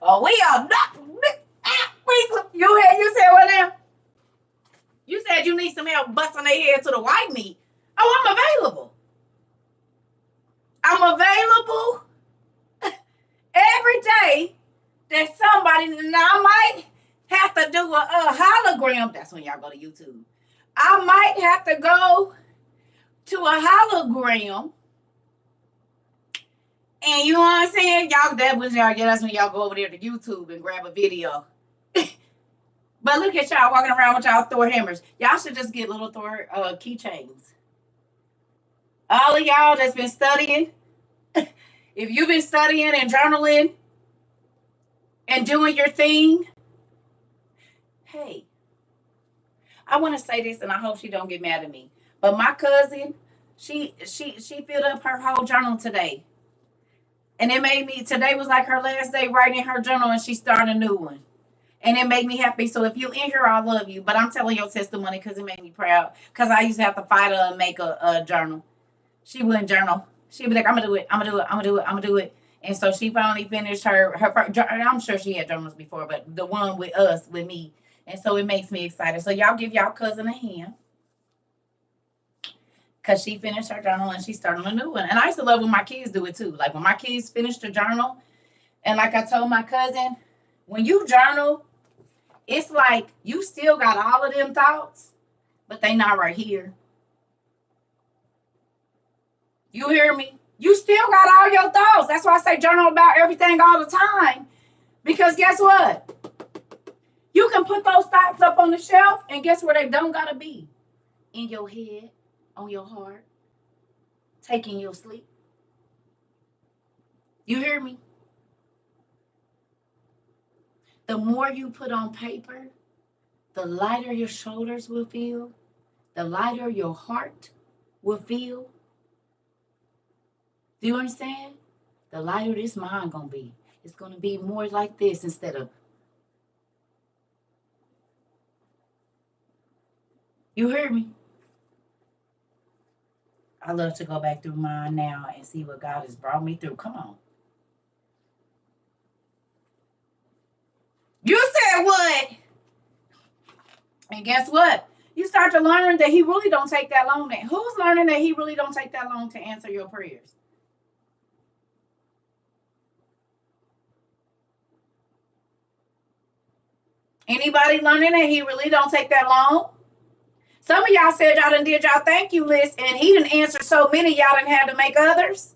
Oh, we are not. You said what now? You said you need some help busting their head to the white meat. Oh, I'm available. I'm available every day that somebody, now I might have to do a hologram. That's when y'all go to YouTube. I might have to go to a hologram. And you know what I'm saying? That's when y'all go over there to YouTube and grab a video. But look at y'all walking around with y'all Thor hammers. Y'all should just get little Thor keychains. All of y'all that's been studying, if you've been studying and journaling and doing your thing, hey, I want to say this, and I hope she don't get mad at me. But my cousin, she filled up her whole journal today. And it made me, today was like her last day writing her journal, and she started a new one. And it made me happy. So if you in here, I love you. But I'm telling your testimony because it made me proud. Because I used to have to fight her and make a journal. She wouldn't journal. She'd be like, I'm going to do it. I'm going to do it. I'm going to do it. I'm going to do it. And so she finally finished her first, I'm sure she had journals before, but the one with us, with me. And so it makes me excited. So y'all give y'all cousin a hand. Because she finished her journal and she started a new one. And I used to love when my kids do it too. Like when my kids finish the journal, and like I told my cousin, when you journal, it's like you still got all of them thoughts, but they not right here. You hear me? You still got all your thoughts. That's why I say journal about everything all the time. Because guess what? You can put those thoughts up on the shelf, and guess where they don't got to be? In your head, on your heart, taking your sleep. You hear me? The more you put on paper, the lighter your shoulders will feel, the lighter your heart will feel. Do you understand? The lighter this mind gonna be. It's gonna be more like this instead of. You hear me? I love to go back through mine now and see what God has brought me through. Come on. You said what? And guess what? You start to learn that he really don't take that long. Who's learning that he really don't take that long to answer your prayers? Anybody learning that he really don't take that long? Some of y'all said y'all done did y'all thank you list, and he didn't answer so many y'all didn't have to make others.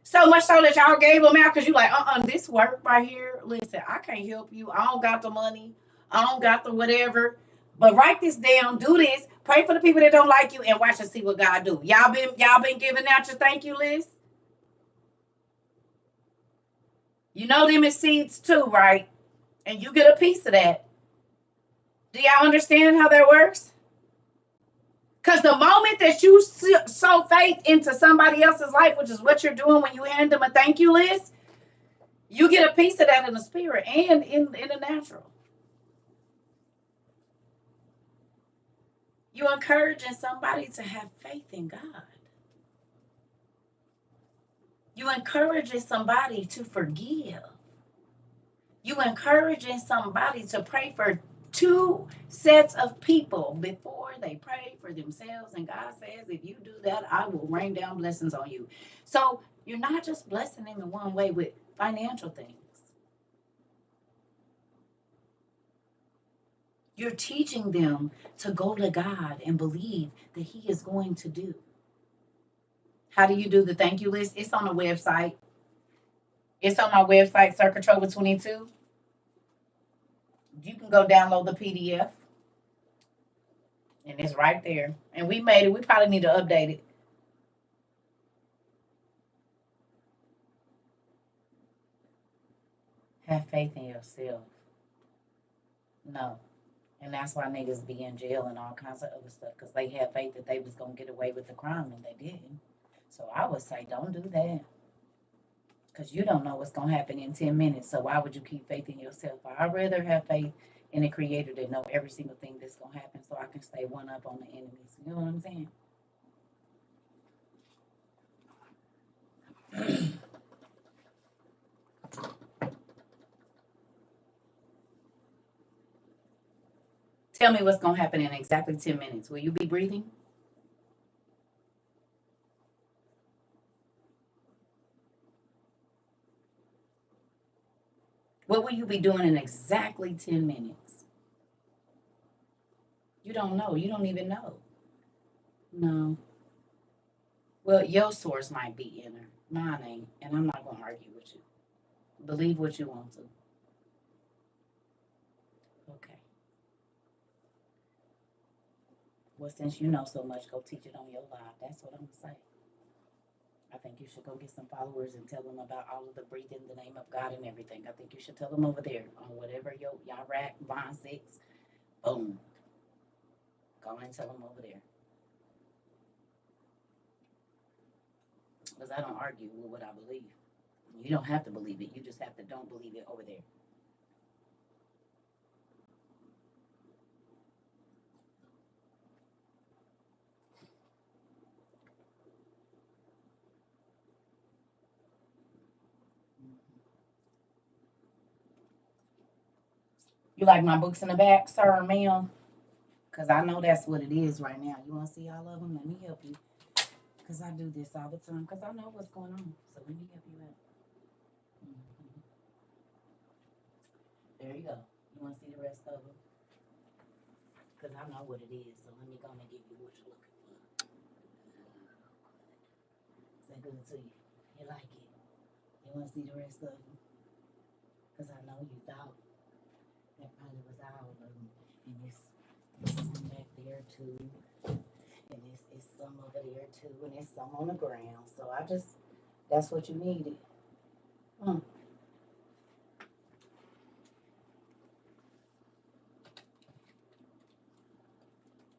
So much so that y'all gave them out because you like, this work right here. Listen, I can't help you. I don't got the money. I don't got the whatever. But write this down. Do this. Pray for the people that don't like you and watch and see what God do. Y'all been giving out your thank you list? You know them is seeds too, right? And you get a piece of that. Do y'all understand how that works? Because the moment that you sow faith into somebody else's life, which is what you're doing when you hand them a thank you list, you get a piece of that in the spirit and in the natural. You're encouraging somebody to have faith in God. You're encouraging somebody to forgive. You're encouraging somebody to pray for 2 sets of people before they pray for themselves. And God says, if you do that, I will rain down blessings on you. So you're not just blessing them in one way with financial things. You're teaching them to go to God and believe that he is going to do. How do you do the thank you list? It's on the website. It's on my website, CERCA TROVA 22. You can go download the PDF. And it's right there. And we made it. We probably need to update it. Have faith in yourself. No. And that's why niggas be in jail and all kinds of other stuff. Because they had faith that they was going to get away with the crime and they didn't. So I would say don't do that. Because you don't know what's going to happen in 10 minutes. So why would you keep faith in yourself? I'd rather have faith in a creator that know every single thing that's going to happen so I can stay one up on the enemies. You know what I'm saying? Tell me what's going to happen in exactly 10 minutes. Will you be breathing? What will you be doing in exactly 10 minutes? You don't know. You don't even know. No. Well, your source might be inner. Mine ain't. And I'm not going to argue with you. Believe what you want to. Okay. Well, since you know so much, go teach it on your live. That's what I'm going to say. I think you should go get some followers and tell them about all of the breathing, the name of God and everything. I think you should tell them over there on whatever y'all rack, line 6. Boom. Go and tell them over there. Because I don't argue with what I believe. You don't have to believe it. You just have to don't believe it over there. You like my books in the back, sir or ma'am? Because I know that's what it is right now. You want to see all of them? Let me help you. Because I do this all the time. Because I know what's going on. So let me help you out. Mm-hmm. There you go. You want to see the rest of them? Because I know what it is. So let me go and give you what you're looking for. Is that good to you? You like it? You want to see the rest of them? Because I know you thought that probably was all of them. And it's some back there too. And it's some over there too. And it's some on the ground. So that's what you needed.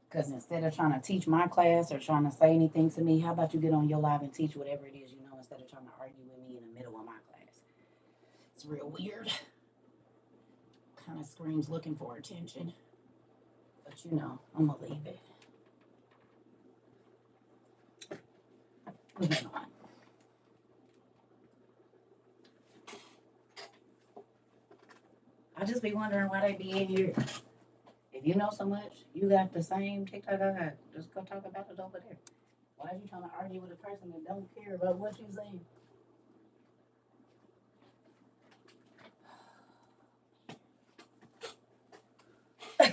Because instead of trying to teach my class or trying to say anything to me, how about you get on your live and teach whatever it is you know instead of trying to argue with me in the middle of my class? It's real weird. Kind of screams looking for attention. But I'm going to leave it. I just be wondering why they be in here. If you know so much, you got the same TikTok I got. Just go talk about it over there. Why are you trying to argue with a person that don't care about what you saying? I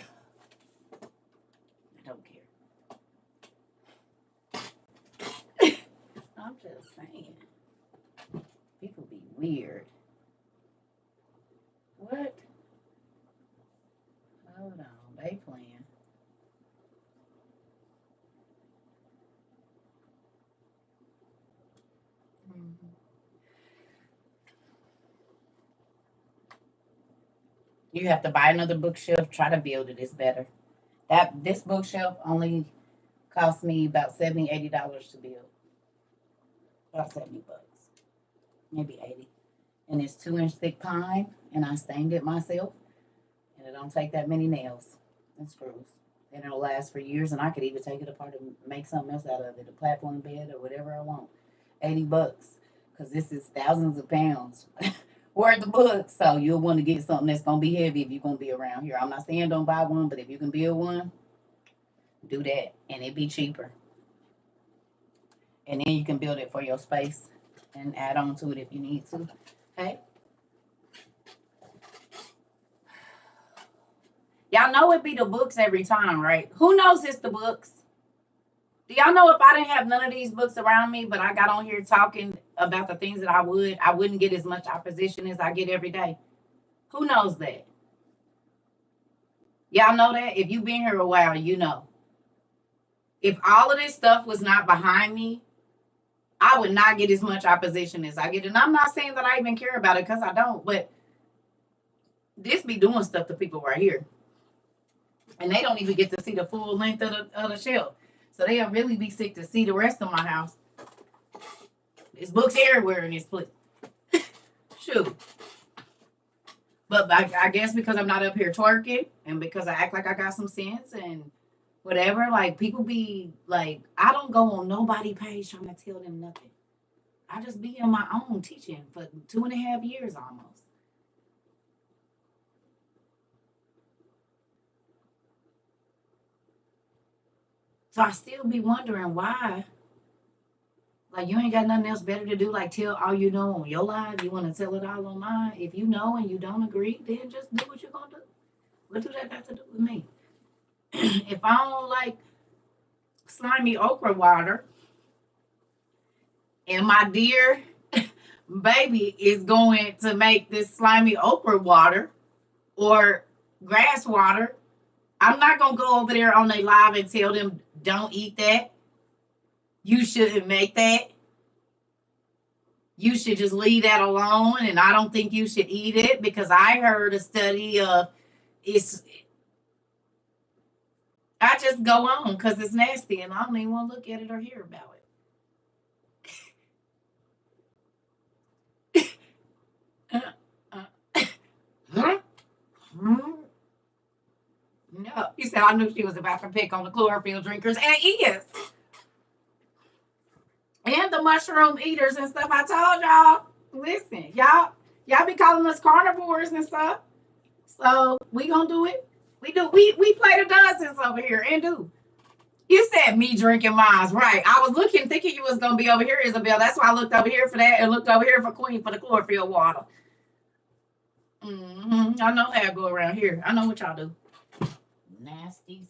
don't care. I'm just saying. People be weird. What? Hold on. They playing. Mm-hmm. You have to buy another bookshelf. Try to build it. It's better. This bookshelf only cost me about $70, $80 to build. About $70, maybe 80. And it's 2-inch thick pine, and I stained it myself. And it don't take that many nails and screws. And it'll last for years, and I could even take it apart and make something else out of it, a platform bed or whatever I want. $80, because this is thousands of pounds worth of books. So you'll want to get something that's gonna be heavy if you're gonna be around here. I'm not saying don't buy one, but if you can build one, do that, and it'd be cheaper. And then you can build it for your space and add on to it if you need to. Hey, y'all know it be the books every time, right? Who knows it's the books? Do y'all know if I didn't have none of these books around me, but I got on here talking about the things that I wouldn't get as much opposition as I get every day? Who knows that? Y'all know that? If you've been here a while, you know. If all of this stuff was not behind me, I would not get as much opposition as I get. And I'm not saying that I even care about it because I don't, but this be doing stuff to people right here. And they don't even get to see the full length of the shelf. So they'll really be sick to see the rest of my house. There's books everywhere in this place. Shoot. But I guess because I'm not up here twerking and because I act like I got some sense and whatever, like people be like, I don't go on nobody page trying to tell them nothing. I just be on my own teaching for 2.5 years almost. So I still be wondering why. Like you ain't got nothing else better to do. Like tell all you know on your live. You want to tell it all on mine. If you know and you don't agree, then just do what you're gonna do. What do that got to do with me? If I don't like slimy okra water, and my dear baby is going to make this slimy okra water or grass water, I'm not gonna go over there on their live and tell them don't eat that. You shouldn't make that. You should just leave that alone, and I don't think you should eat it because I heard a study of it's. I just go on because it's nasty, and I don't even want to look at it or hear about it. No, he said I knew she was about to pick on the chlorophyll drinkers, and it is, and the mushroom eaters and stuff. I told y'all, listen, y'all be calling us carnivores and stuff. So we gonna do it. We do. We play the dozens over here and do. You said me drinking mine, right? I was looking, thinking you was gonna be over here, Isabel. That's why I looked over here for that and looked over here for Queen for the chlorophyll water. I know how to go around here. I know what y'all do. Nasties.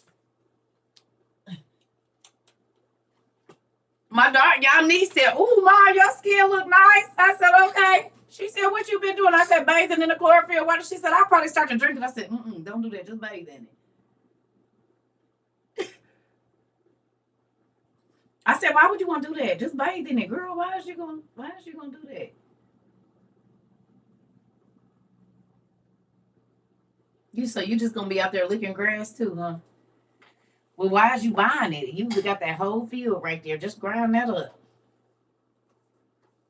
My daughter, y'all niece said, "Ooh, Ma, your skin look nice." I said, "Okay." She said, "What you been doing?" I said, "Bathing in the chlorophyll water." She said, "I'll probably start to drink it." I said, "Don't do that. Just bathe in it." I said, "Why would you want to do that? Just bathe in it, girl. Why is you gonna do that?" You just gonna be out there licking grass too, huh? Well, why is you buying it? You got that whole field right there. Just grind that up.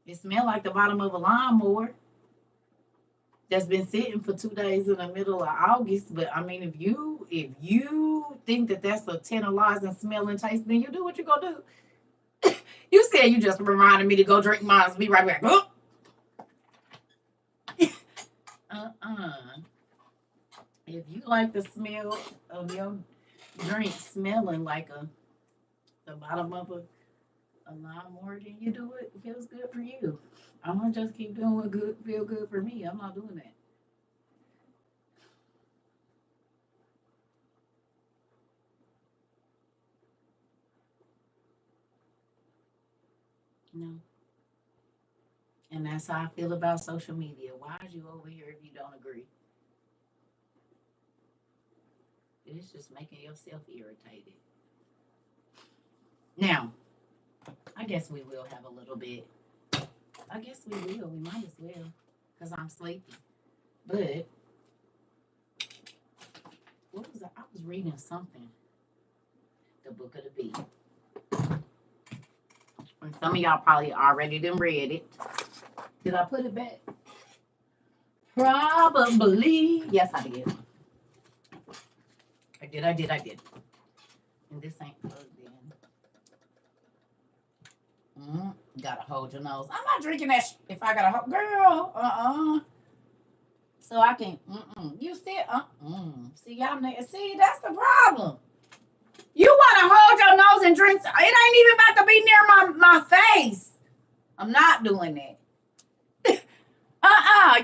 It smell like the bottom of a lawnmower that's been sitting for 2 days in the middle of August. But I mean, if you think that that's a tantalizing smell and taste, then you do what you gonna do. You said you just reminded me to go drink mine. Be right back. If you like the smell of your drink smelling like the bottom of a lawnmower, then you do it. It feels good for you. I'm gonna just keep doing what feel good for me. I'm not doing that. No. And that's how I feel about social media. Why are you over here if you don't agree? It's just making yourself irritated. Now, I guess we will have a little bit. I guess we will. We might as well. Because I'm sleepy. But, what was I was reading something. The Book of the Bee. And some of y'all probably already done read it. Did I put it back? Probably. Yes, I did. I did. And this ain't plugged in. Gotta hold your nose. I'm not drinking that if I gotta hold. Girl, So I can, You see, See, y'all, see, that's the problem. You want to hold your nose and drink. It ain't even about to be near my face. I'm not doing that.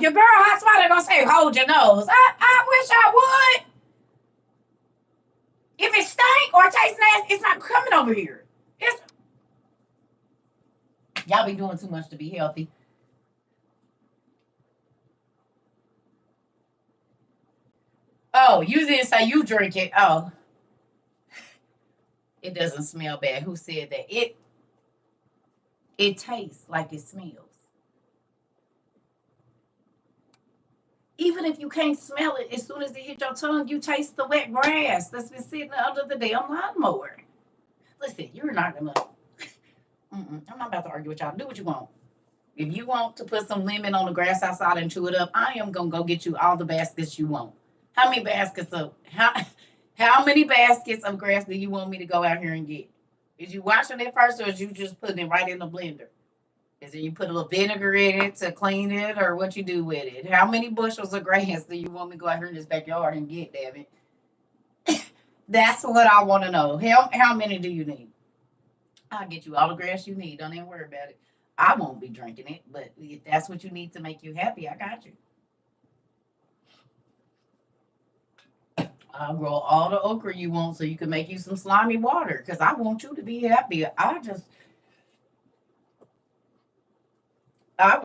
Your girl hot spot gonna say hold your nose. I wish I would. If it stank or tastes nasty, it's not coming over here. Y'all be doing too much to be healthy. Oh, you didn't say you drink it. Oh. It doesn't smell bad. Who said that? It tastes like it smells. Even if you can't smell it, as soon as it hit your tongue, you taste the wet grass that's been sitting under the damn lawnmower. Listen, you're not gonna. I'm not about to argue with y'all. Do what you want. If you want to put some lemon on the grass outside and chew it up, I am gonna go get you all the baskets you want. How many baskets of how many baskets of grass do you want me to go out here and get? Is you washing it first, or is you just putting it right in the blender? Is it you put a little vinegar in it to clean it, or what you do with it? How many bushels of grass do you want me to go out here in this backyard and get, damn it? That's what I want to know. How many do you need? I'll get you all the grass you need. Don't even worry about it. I won't be drinking it, but if that's what you need to make you happy, I got you. I'll grow all the okra you want so you can make you some slimy water because I want you to be happy. I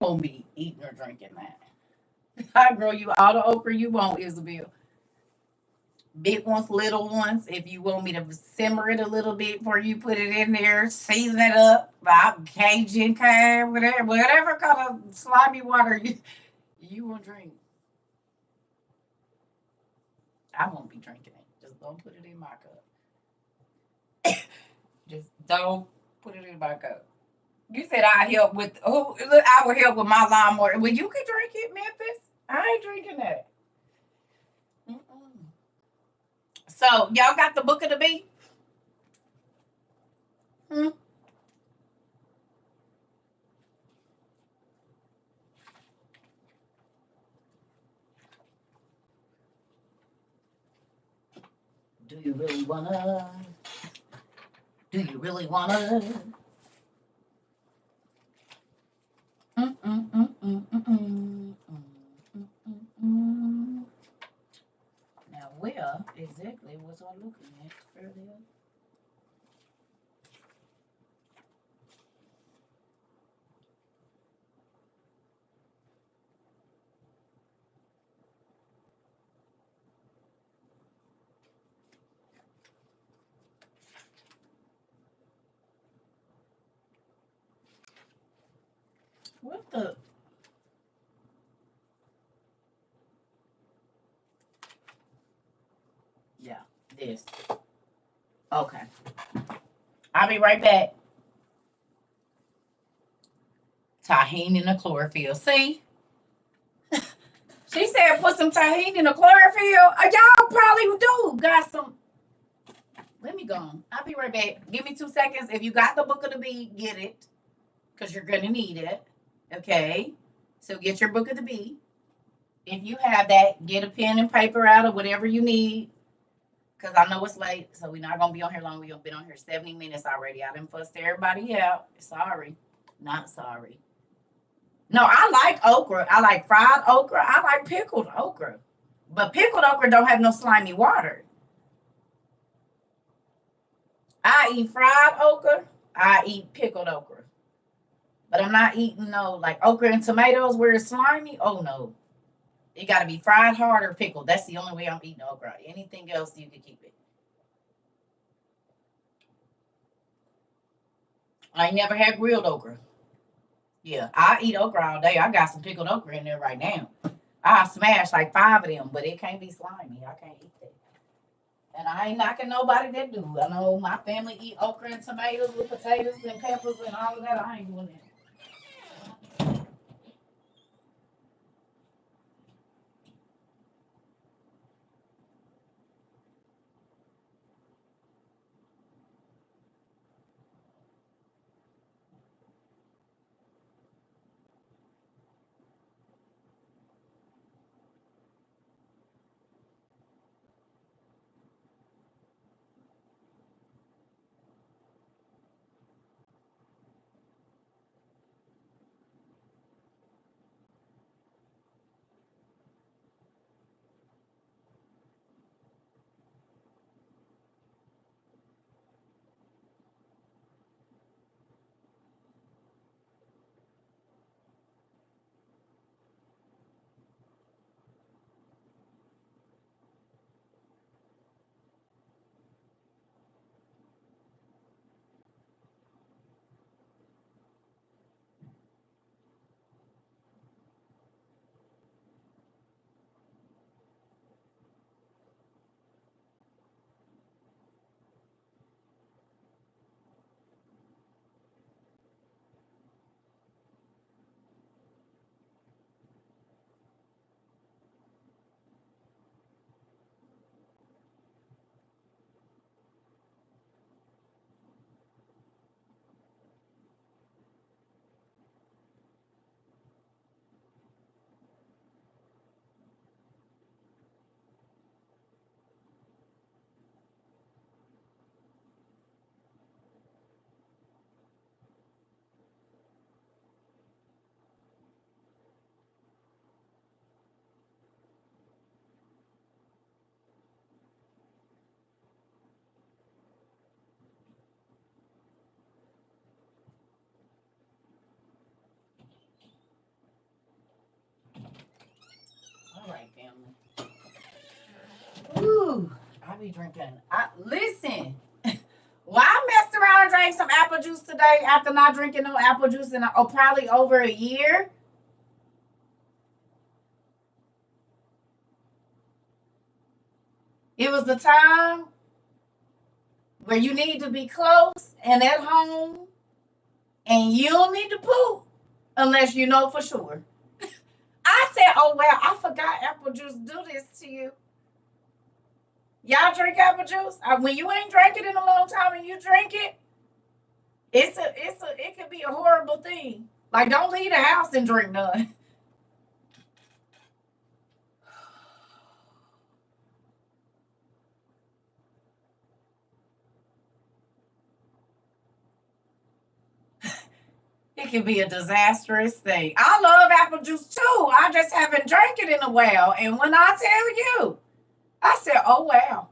won't be eating or drinking that. I grow you all the okra you want, Isabel. Big ones, little ones. If you want me to simmer it a little bit before you put it in there, season it up, Cajun kind, whatever kind of slimy water you want to drink. I won't be drinking it. Just don't put it in my cup. Just don't put it in my cup. You said I help with I would help with my lawnmower. Well, you can drink it, Memphis. I ain't drinking that. So y'all got the Book of the Bee? Do you really wanna? Do you really wanna? Now, where exactly was I looking at earlier? What the? Yeah, this. Okay. I'll be right back. Tahini in the chlorophyll. See? She said put some tahini in the chlorophyll. Y'all probably do. Got some. Let me go. gone. I'll be right back. Give me 2 seconds. If you got the book of the bee, get it, because you're going to need it. Okay? So get your book of the bee. If you have that, get a pen and paper out of whatever you need, because I know it's late, so we're not going to be on here long. We're going to be on here 70 minutes already. I done fussed everybody out. Sorry. Not sorry. No, I like okra. I like fried okra. I like pickled okra. But pickled okra don't have no slimy water. I eat fried okra. I eat pickled okra. But I'm not eating no like okra and tomatoes where it's slimy. Oh no. It got to be fried hard or pickled. That's the only way I'm eating okra. Anything else, you can keep it. I ain't never had grilled okra. Yeah, I eat okra all day. I got some pickled okra in there right now. I smashed like 5 of them, but it can't be slimy. I can't eat that. And I ain't knocking nobody that do. I know my family eat okra and tomatoes with potatoes and peppers and all of that. I ain't doing that. All right, family. Ooh, I be drinking. Listen. Why I messed around and drank some apple juice today after not drinking no apple juice in probably over a year? It was the time where you need to be close and at home, and you don't need to poop unless you know for sure. I said, oh, well, I forgot apple juice do this to you. Y'all drink apple juice? When you ain't drank it in a long time and you drink it, it could be a horrible thing. Like, don't leave the house and drink none. It can be a disastrous thing. I love apple juice too. I just haven't drank it in a while. And when I tell you, I said, oh, wow.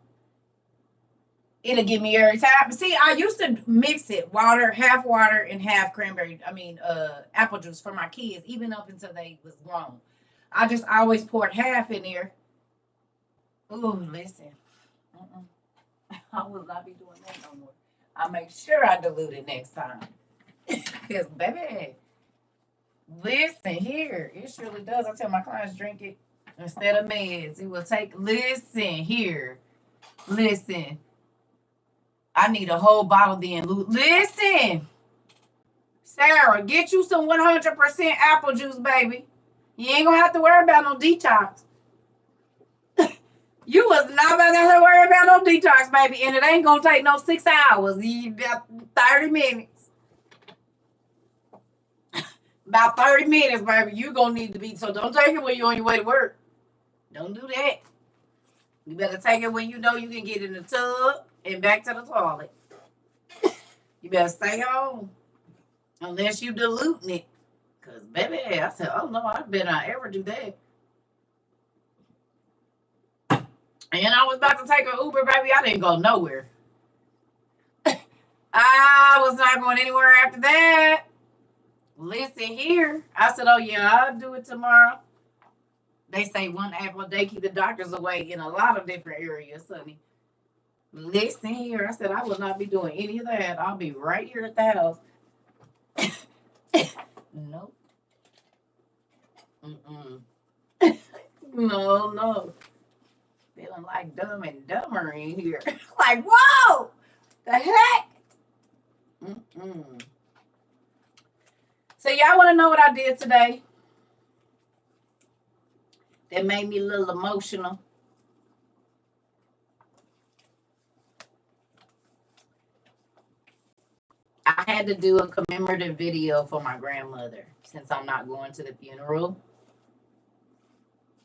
It'll give me every time. See, I used to mix it, half water and half apple juice for my kids, even up until they was grown. I always poured half in there. Ooh, listen. I will not be doing that no more. I'll make sure I dilute it next time. Because, baby, listen here. It surely does. I tell my clients, drink it instead of meds. It will listen here. Listen. I need a whole bottle then. Listen. Sarah, get you some 100% apple juice, baby. You ain't going to have to worry about no detox. You was not about to worry about no detox, baby, and it ain't gonna take no 6 hours. You got 30 minutes. About 30 minutes, baby. You gonna need to be. So don't take it when you're on your way to work. Don't do that. You better take it when you know you can get in the tub and back to the toilet. You better stay home unless you diluting it. Cause baby, I said, oh no, I better not ever do that. And I was about to take an Uber, baby. I didn't go nowhere. I was not going anywhere after that. Listen here. I said, oh yeah, I'll do it tomorrow. They say one apple a day keep the doctors away in a lot of different areas, honey. Listen here. I said, I will not be doing any of that. I'll be right here at the house. Nope. No. Feeling like Dumb and Dumber in here. Like, whoa! The heck? So y'all want to know what I did today? That made me a little emotional. I had to do a commemorative video for my grandmother since I'm not going to the funeral.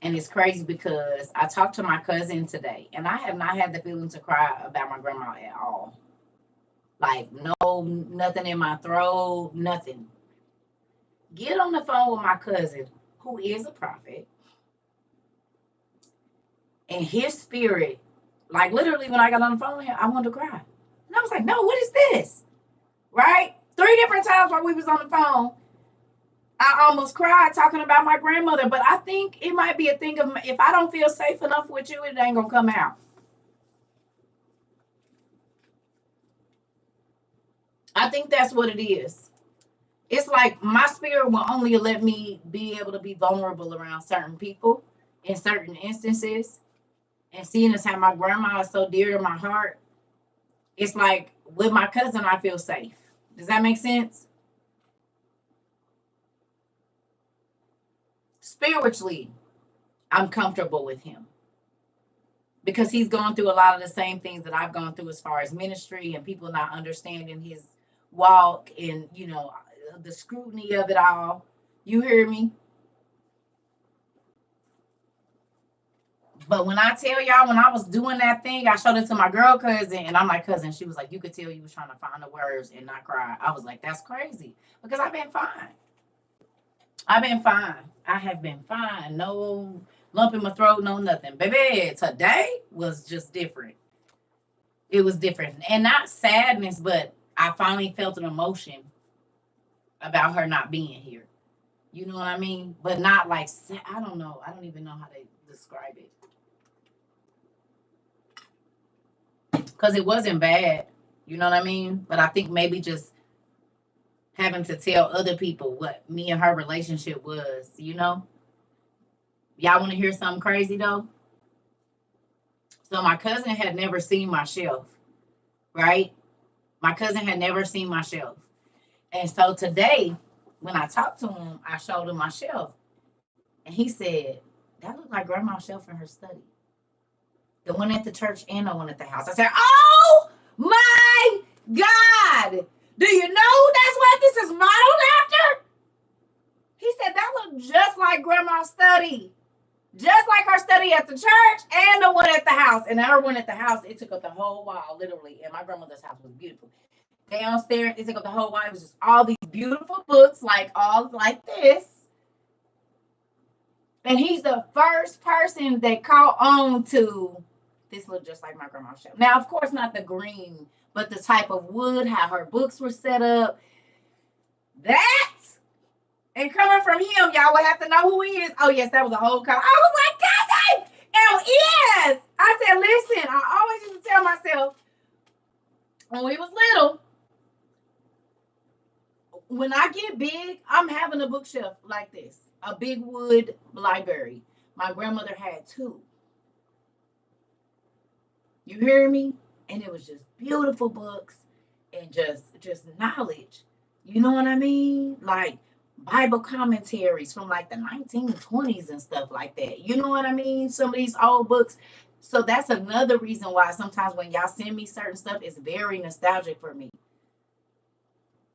And it's crazy because I talked to my cousin today, and I have not had the feeling to cry about my grandma at all. Like, no, nothing in my throat, nothing. Get on the phone with my cousin, who is a prophet, and his spirit, like literally when I got on the phone with him, I wanted to cry. And I was like, no, what is this? Right? 3 different times while we was on the phone, I almost cried talking about my grandmother, but I think it might be a thing of if I don't feel safe enough with you, it ain't gonna come out. I think that's what it is. It's like my spirit will only let me be able to be vulnerable around certain people in certain instances. And seeing as how my grandma is so dear to my heart, it's like with my cousin, I feel safe. Does that make sense? Spiritually, I'm comfortable with him because he's gone through a lot of the same things that I've gone through as far as ministry and people not understanding his walk and, the scrutiny of it all. You hear me? But when I tell y'all, when I was doing that thing, I showed it to my girl cousin, and I'm like, cousin, she was like, you could tell you was trying to find the words and not cry. I was like, that's crazy because I've been fine. I have been fine. No lump in my throat, no nothing. Baby, today was just different. It was different. And not sadness, but I finally felt an emotion about her not being here. You know what I mean? But not like, I don't know. I don't even know how to describe it. Because it wasn't bad. You know what I mean? But I think maybe just having to tell other people what me and her relationship was, Y'all want to hear something crazy though? So my cousin had never seen my shelf, right? My cousin had never seen my shelf. And so today, when I talked to him, I showed him my shelf. And he said, that looked like grandma's shelf in her study. The one at the church and the one at the house. I said, oh my God. Do you know that's what this is modeled after? He said, that looked just like grandma's study. Just like her study at the church and the one at the house. And her one at the house, it took up the whole wall, literally. And my grandmother's house was beautiful. Downstairs, it took up the whole wall. It was just all these beautiful books, all like this. And he's the first person that caught on to this looked just like my grandma's shelf. Now, of course, not the green, but the type of wood, how her books were set up. That, and coming from him, y'all would have to know who he is. Oh, yes, that was a whole call. I was like, God, yes. I said, listen, I always used to tell myself, when we was little, when I get big, I'm having a bookshelf like this, a big wood library. My grandmother had 2. You hear me? And it was just beautiful books and just knowledge. You know what I mean? Like Bible commentaries from like the 1920s and stuff like that. You know what I mean? Some of these old books. So that's another reason why sometimes when y'all send me certain stuff, it's very nostalgic for me,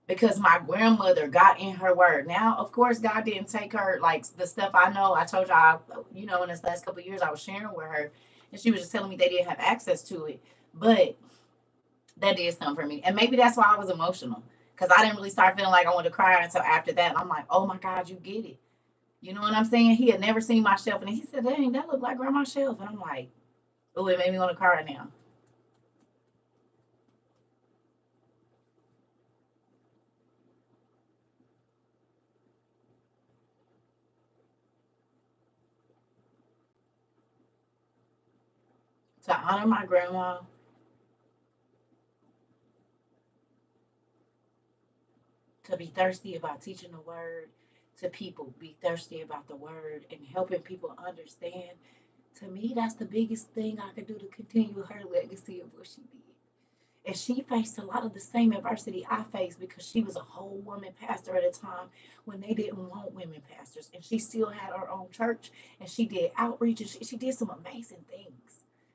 because my grandmother got in her word. Now, of course, God didn't take her, like the stuff I know. I told y'all, in this last couple of years, I was sharing with her, and she was just telling me they didn't have access to it. But that did something for me. And maybe that's why I was emotional, because I didn't really start feeling like I wanted to cry until after that. And I'm like, oh my God, you get it. You know what I'm saying? He had never seen my shelf. And he said, dang, that looked like grandma's shelf. And I'm like, oh, it made me want to cry now. To honor my grandma, to be thirsty about teaching the word to people, be thirsty about the word and helping people understand. To me, that's the biggest thing I could do to continue her legacy of what she did. And she faced a lot of the same adversity I faced, because she was a whole woman pastor at a time when they didn't want women pastors. And she still had her own church, and she did outreach, and she did some amazing things.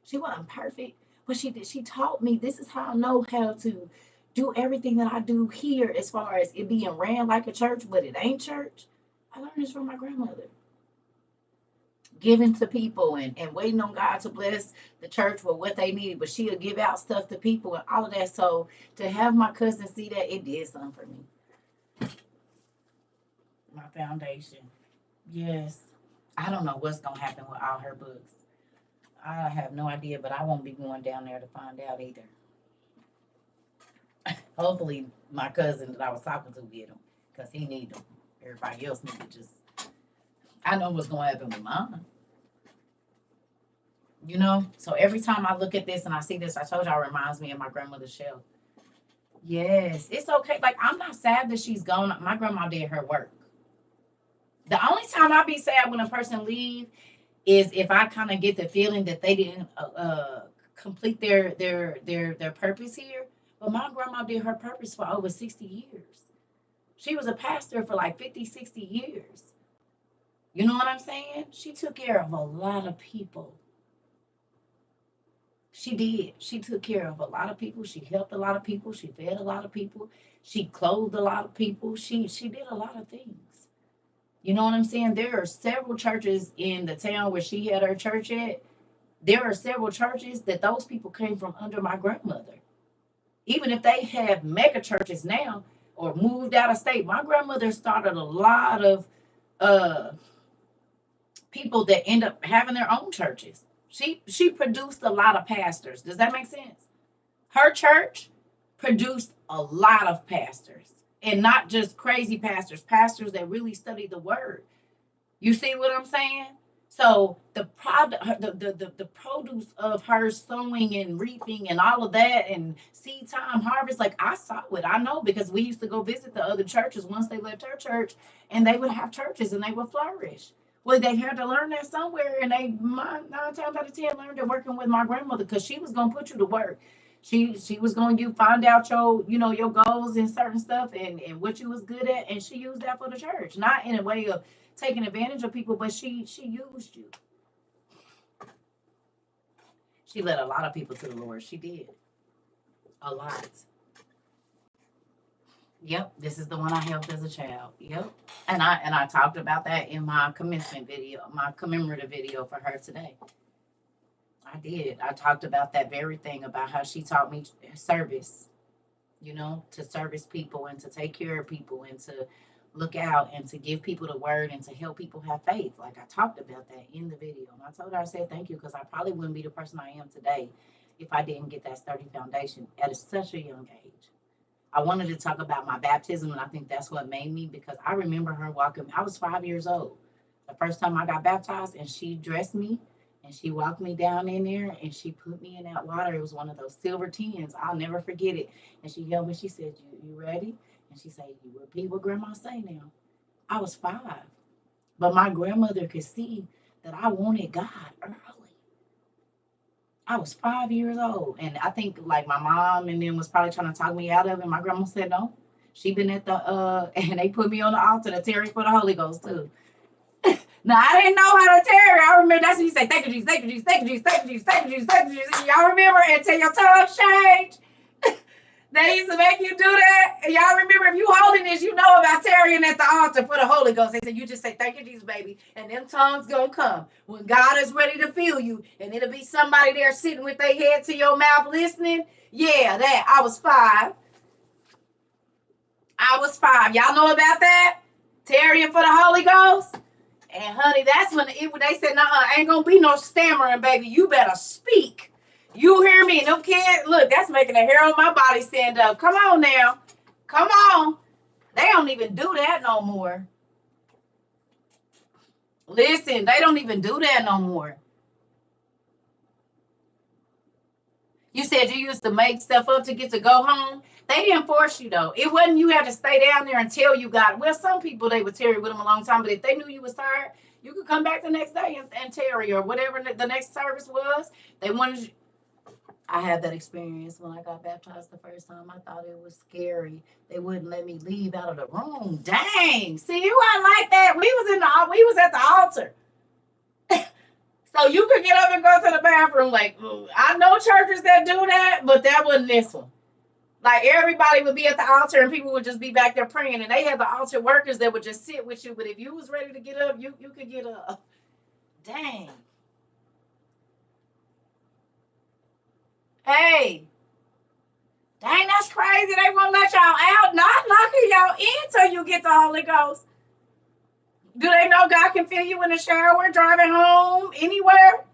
She wasn't perfect, but she did. She taught me, this is how I know how to do everything that I do here, as far as it being ran like a church, but it ain't church. I learned this from my grandmother. Giving to people, and waiting on God to bless the church with what they needed. But she'll give out stuff to people and all of that. So to have my cousin see that, it did something for me. My foundation. Yes. I don't know what's going to happen with all her books. I have no idea, but I won't be going down there to find out either. Hopefully, my cousin that I was talking to get them, because he need them. Everybody else need to just. I know what's going to happen with mine. So every time I look at this and I see this, I told y'all, it reminds me of my grandmother's shelf. Yes, it's okay. Like, I'm not sad that she's gone. My grandma did her work. The only time I be sad when a person leave is if I kind of get the feeling that they didn't complete their purpose here. But my grandma did her purpose for over 60 years. She was a pastor for like 50, 60 years. You know what I'm saying? She took care of a lot of people. She did. She took care of a lot of people. She helped a lot of people. She fed a lot of people. She clothed a lot of people. She did a lot of things. You know what I'm saying? There are several churches in the town where she had her church at. There are several churches that those people came from under my grandmother. Even if they have mega churches now or moved out of state, my grandmother started a lot of uh, people that end up having their own churches. She produced a lot of pastors. Does that make sense? Her church produced a lot of pastors, and not just crazy pastors, pastors that really study the word. You see what I'm saying? So the product, the produce of her sowing and reaping and all of that, and seed time harvest, like I saw it. I know, because we used to go visit the other churches once they left her church, and they would have churches and they would flourish. Well, they had to learn that somewhere, and they 9 times out of 10 learned it working with my grandmother, because she was gonna put you to work. She was going to find out your goals and certain stuff, and what you was good at, and she used that for the church, not in a way of taking advantage of people, but she used you. She led a lot of people to the Lord. She did a lot. Yep, this is the one I helped as a child. Yep, and I talked about that in my commencement video, my commemorative video for her today. I did. I talked about that very thing, about how she taught me service. To service people and to take care of people and to look out and to give people the word and to help people have faith. Like, I talked about that in the video. And I told her, I said, thank you, because I probably wouldn't be the person I am today if I didn't get that sturdy foundation at such a young age. I wanted to talk about my baptism, and I think that's what made me, because I remember her walking. I was 5 years old the first time I got baptized, and she dressed me and she walked me down in there and she put me in that water. It was one of those silver tins. I'll never forget it. And she held me. She said, you ready? And she said, you repeat what grandma say now. I was 5. But my grandmother could see that I wanted God early. I was 5 years old. And I think, like, my mom and them was probably trying to talk me out of it. My grandma said no. She been at the and they put me on the altar to tarry for the Holy Ghost too. Now, I didn't know how to tarry. I remember that's when you say, thank you, Jesus, thank you, Jesus, thank you, Jesus, thank you, Jesus, thank you, Jesus, thank you, Jesus. Y'all remember until your tongue change? They used to make you do that. And y'all remember if you holding this, you know about tarrying at the altar for the Holy Ghost. They said you just say, thank you, Jesus, baby. And them tongues gonna come. When God is ready to fill you, and it'll be somebody there sitting with their head to your mouth listening. Yeah, that. I was 5. Y'all know about that? Tarrying for the Holy Ghost? And honey, that's when they said, nah, ain't gonna be no stammering, baby. You better speak. You hear me? Them kids, look, that's making the hair on my body stand up. Come on now. Come on. They don't even do that no more. Listen, they don't even do that no more. You said you used to make stuff up to get to go home. They didn't force you though. It wasn't you had to stay down there until you got. Well, some people they would tarry with them a long time, but if they knew you was tired, you could come back the next day and tarry or whatever the next service was. They wanted you. I had that experience when I got baptized the first time. I thought it was scary. They wouldn't let me leave out of the room. Dang. See, you wasn't like that. We was at the altar. So you could get up and go to the bathroom. Like, I know churches that do that, but that wasn't this one. Like, everybody would be at the altar and people would just be back there praying. And they had the altar workers that would just sit with you. But if you was ready to get up, you could get up. Dang. Hey. Dang, that's crazy. They won't let y'all out. Not locking y'all in till you get the Holy Ghost. Do they know God can fill you in the shower, driving home, anywhere?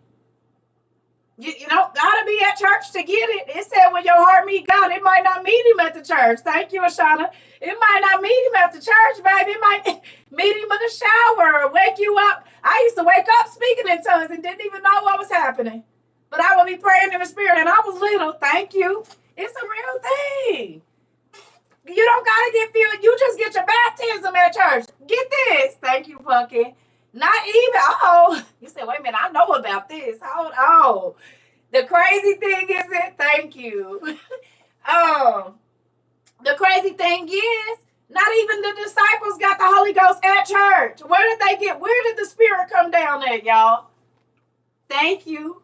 You don't gotta be at church to get it. It said when your heart meet God, it might not meet him at the church. Thank you, Ashana. It might not meet him at the church, baby. It might meet him in the shower or wake you up. I used to wake up speaking in tongues and didn't even know what was happening. But I would be praying in the spirit and I was little. Thank you. It's a real thing. You don't gotta get filled. You just get your baptism at church. Get this. Thank you, Pumpkin. Not even. Oh, you said, wait a minute. I know about this. Hold on. The crazy thing is it. Thank you. The crazy thing is, not even the disciples got the Holy Ghost at church. Where did they get? Where did the Spirit come down at, y'all? Thank you.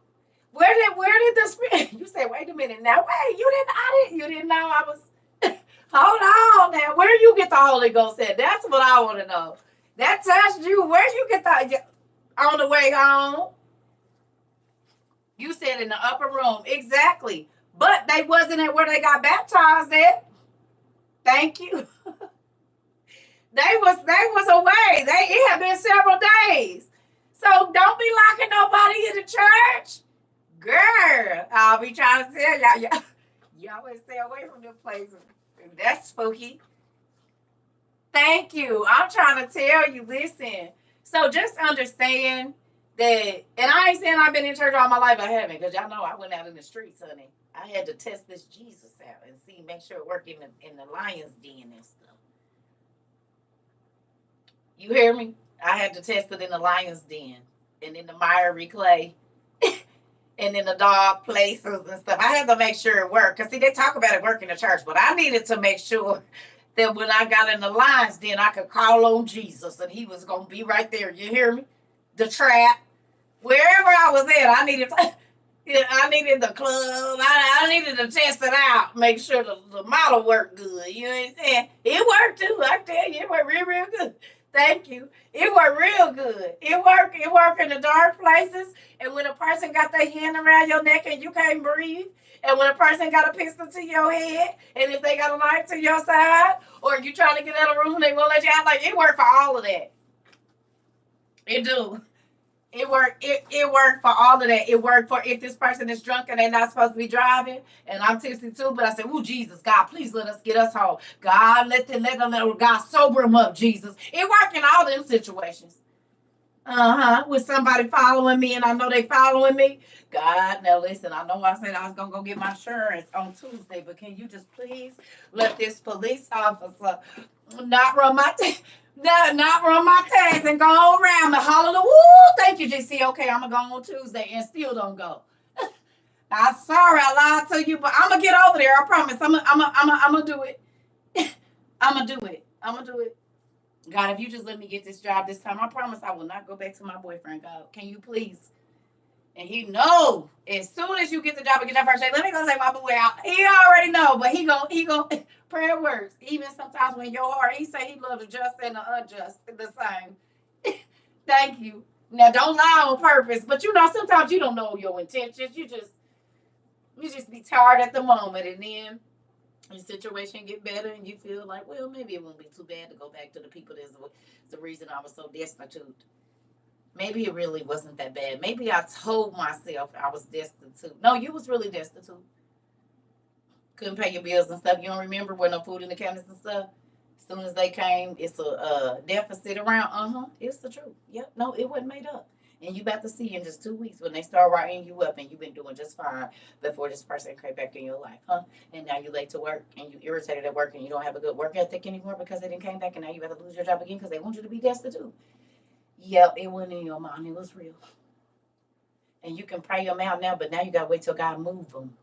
Where did the Spirit? You say, wait a minute. Now, wait. You didn't know I was. Hold on now. Where you get the Holy Ghost at? That's what I want to know. That touched you. Where you get that on the way home? You said in the upper room. Exactly. But they wasn't at where they got baptized at. Thank you. They was away. It had been several days. So don't be locking nobody in the church. Girl, I'll be trying to tell y'all. Y'all always stay away from them places. That's spooky. Thank you. I'm trying to tell you, listen. So just understand that, and I ain't saying I've been in church all my life. I haven't, because y'all know I went out in the streets, honey. I had to test this Jesus out and make sure it worked in the lion's den and stuff. You hear me? I had to test it in the lion's den and in the miry clay and in the dog places and stuff. I had to make sure it worked. Because, see, they talk about it working in the church, but I needed to make sure that when I got in the lion's den, I could call on Jesus and he was going to be right there. You hear me? The trap. Wherever I was at, I needed the club. I needed to test it out, make sure the model worked good. You know what I'm saying? It worked too. I tell you, it worked real, real good. Thank you. It worked real good. It worked in the dark places. And when a person got their hand around your neck and you can't breathe, and when a person got a pistol to your head, and if they got a knife to your side, or you trying to get out of the room, they won't let you out. Like, it worked for all of that. It do. It worked. It worked for all of that. It worked for if this person is drunk and they're not supposed to be driving, and I'm tipsy too. But I said, "Ooh, Jesus, God, please let us get us home. God, let them God sober them up, Jesus." It worked in all them situations. With somebody following me, and I know they following me. God, now listen. I know I said I was gonna go get my insurance on Tuesday, but can you just please let this police officer not run my not run my tags and go around and holler the woo. Thank you, JC. Okay, I'm gonna go on Tuesday and still don't go. I'm sorry I lied to you, but I'm gonna get over there. I promise. I'm gonna do it. I'm gonna do it. I'm gonna do it. God, if you just let me get this job this time, I promise I will not go back to my boyfriend. God, can you please? And he know as soon as you get the job and get that first day, let me go take my boo out. He already know, but he go prayer works. Even sometimes when your heart, he say he loves the just and the unjust the same. Thank you. Now don't lie on purpose, but you know sometimes you don't know your intentions. You just be tired at the moment, and then your situation get better, and you feel like, well, maybe it won't be too bad to go back to the people that's the reason I was so destitute. Maybe it really wasn't that bad. Maybe I told myself I was destitute. No, you was really destitute. Couldn't pay your bills and stuff. You don't remember when no food in the cabinets and stuff. As soon as they came, it's a deficit around. It's the truth. Yep. No, it wasn't made up. And you about to see in just 2 weeks when they start writing you up and you've been doing just fine before this person came back in your life, huh? And now you're late to work and you irritated at work and you don't have a good work ethic anymore because they didn't came back and now you got to lose your job again because they want you to be destitute. Yep, it wasn't in your mind. It was real. And you can pray them out now, but now you got to wait till God move them.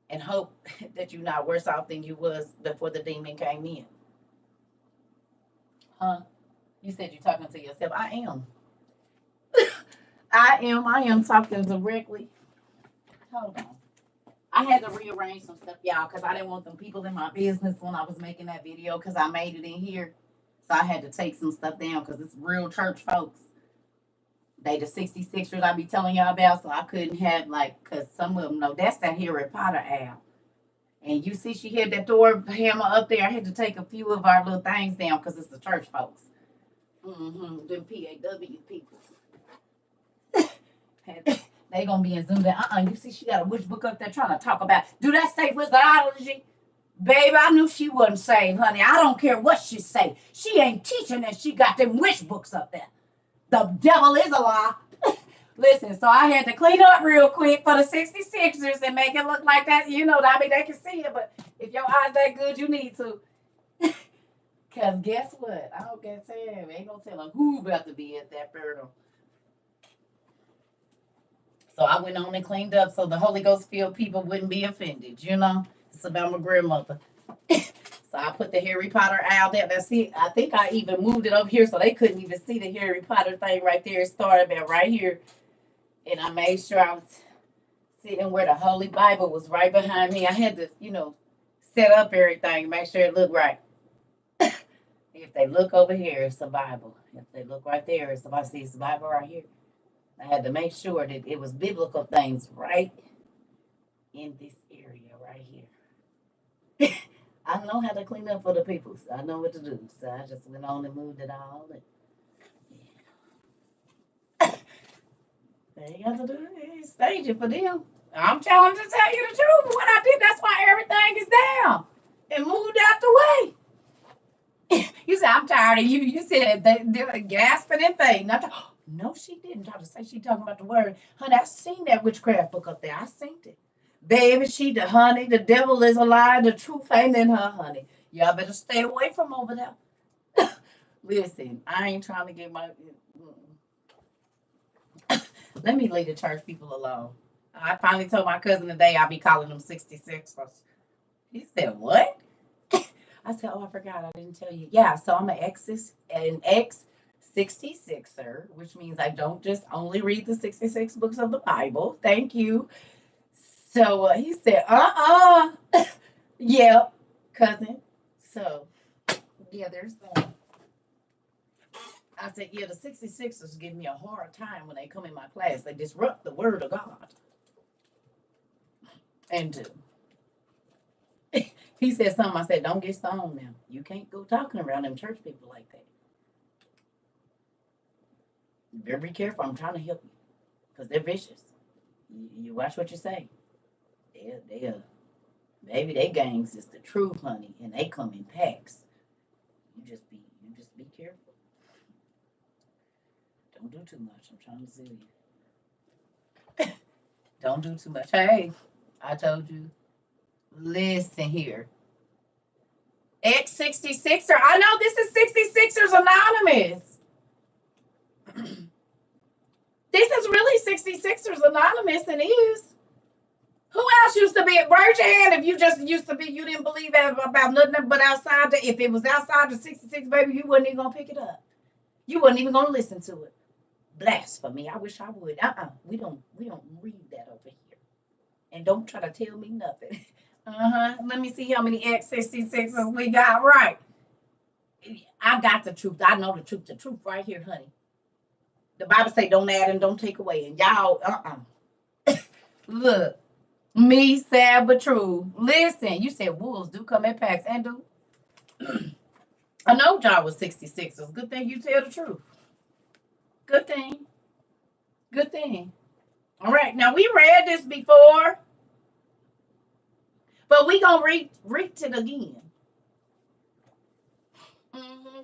And hope that you're not worse off than you was before the demon came in. Huh? You said you're talking to yourself. I am. I am talking directly. Hold on. I had to rearrange some stuff, y'all, because I didn't want them people in my business when I was making that video because I made it in here. So I had to take some stuff down because it's real church folks. They the 66ers I be telling y'all about, so I couldn't have because some of them know that's that Harry Potter Al. And you see she had that door hammer up there. I had to take a few of our little things down because it's the church folks. Them PAW people. They gonna be in Zoom there. You see she got a witch book up there trying to talk about, do that say wizardology? Baby, I knew she wasn't saved, honey. I don't care what she say. She ain't teaching that she got them witch books up there. The devil is a lie. Listen, so I had to clean up real quick for the 66ers and make it look like that. You know, I mean, they can see it, but if your eyes that good, you need to. Because guess what? I don't get saying. Ain't gonna tell them who about to be at that burial. So I went on and cleaned up so the Holy Ghost filled people wouldn't be offended, you know? It's about my grandmother. So I put the Harry Potter out there. Now, see, I think I even moved it over here so they couldn't even see the Harry Potter thing right there. It started about right here. And I made sure I was sitting where the Holy Bible was right behind me. I had to, set up everything, make sure it looked right. If they look over here, it's the Bible. If they look right there, it's somebody sees the Bible right here. I had to make sure that it was biblical things right in this area right here. I know how to clean up for the people. So I know what to do. So I just went on and moved it all. And, yeah. They got to do it. Stage it for them. I'm telling to tell you the truth. What I did, that's why everything is down and moved out the way. You said, I'm tired of you. You said they were gasping and fainting. No, she didn't try to say she talking about the word. Honey, I seen that witchcraft book up there. I seen it. Baby, honey, the devil is a lie. The truth ain't in her, honey. Y'all better stay away from over there. Listen, I ain't trying to get my... Let me leave the church people alone. I finally told my cousin today I'll be calling them 66ers. He said, what? I said, oh, I forgot. I didn't tell you. Yeah, so I'm an ex-66er, which means I don't just only read the 66 books of the Bible. Thank you. So he said, yeah, cousin. So, yeah, there's that. I said, yeah, the 66ers give me a hard time when they come in my class. They disrupt the word of God. And he said something. I said, don't get stoned now. You can't go talking around them church people like that. You better be careful. I'm trying to help you because they're vicious. You watch what you say. Maybe they gangs is the truth, honey, and they come in packs. You just be careful. Don't do too much. I'm trying to see you. Don't do too much. Hey, I told you. Listen here. X66er. I know this is 66ers Anonymous. This is really 66ers Anonymous and is. Who else used to be, raise your hand if you just used to be, you didn't believe about nothing but outside. If it was outside the 66, baby, you wasn't even going to pick it up. You wasn't even going to listen to it. Blasphemy. I wish I would. We don't read that over here. And don't try to tell me nothing. Let me see how many X66s we got right. I got the truth. I know the truth. The truth right here, honey. The Bible say don't add and don't take away. And y'all, Look, me, sad but true. Listen, you said wolves do come in packs and do. I know y'all was 66ers. Good thing you tell the truth. Good thing. Good thing. All right. Now, we read this before, but we going to read it again.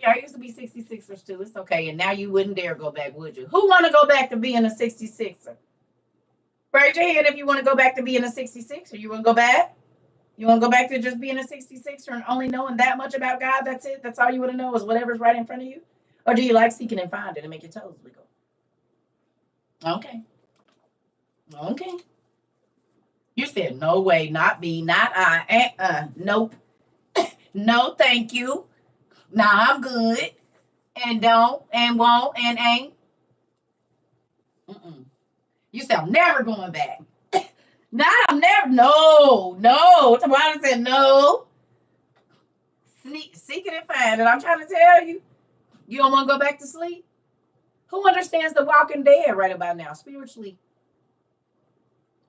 Y'all used to be 66ers too. It's okay. And now you wouldn't dare go back, would you? Who want to go back to being a 66er? Raise your hand if you want to go back to being a 66er. You want to go back? You want to go back to just being a 66er and only knowing that much about God? That's it? That's all you want to know is whatever's right in front of you? Or do you like seeking and finding and make your toes wiggle? Okay. Okay. You said, no way, not me, not I. Nope. No, thank you. Nah, I'm good. And don't, and won't, and ain't. You said, I'm never going back. Nah, I'm never. No. Somebody said no. Seek it and find it. I'm trying to tell you. You don't want to go back to sleep? Who understands the walking dead right about now, spiritually?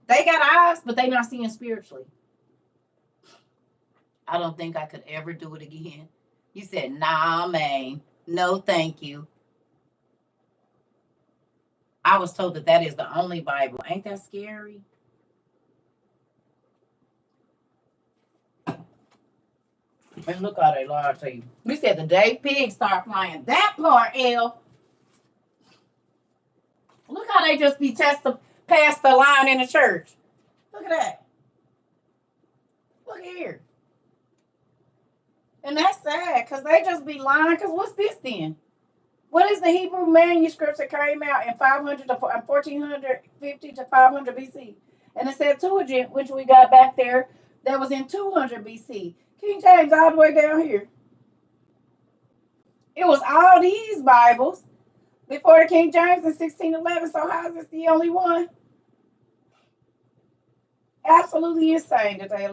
They got eyes, but they not seeing spiritually. I don't think I could ever do it again. You said, nah, man. No, thank you. I was told that is the only Bible. Ain't that scary? And look how they lie to you. We said the day pigs start flying. That part, L. Look how they just be past the line in the church. Look at that. Look here. And that's sad because they just be lying. Because what's this then? What is the Hebrew manuscripts that came out in 1450 to 500 BC? And it said Septuagint, which we got back there, that was in 200 BC. King James all the way down here. It was all these Bibles before the King James in 1611. So how is this the only one? Absolutely insane that they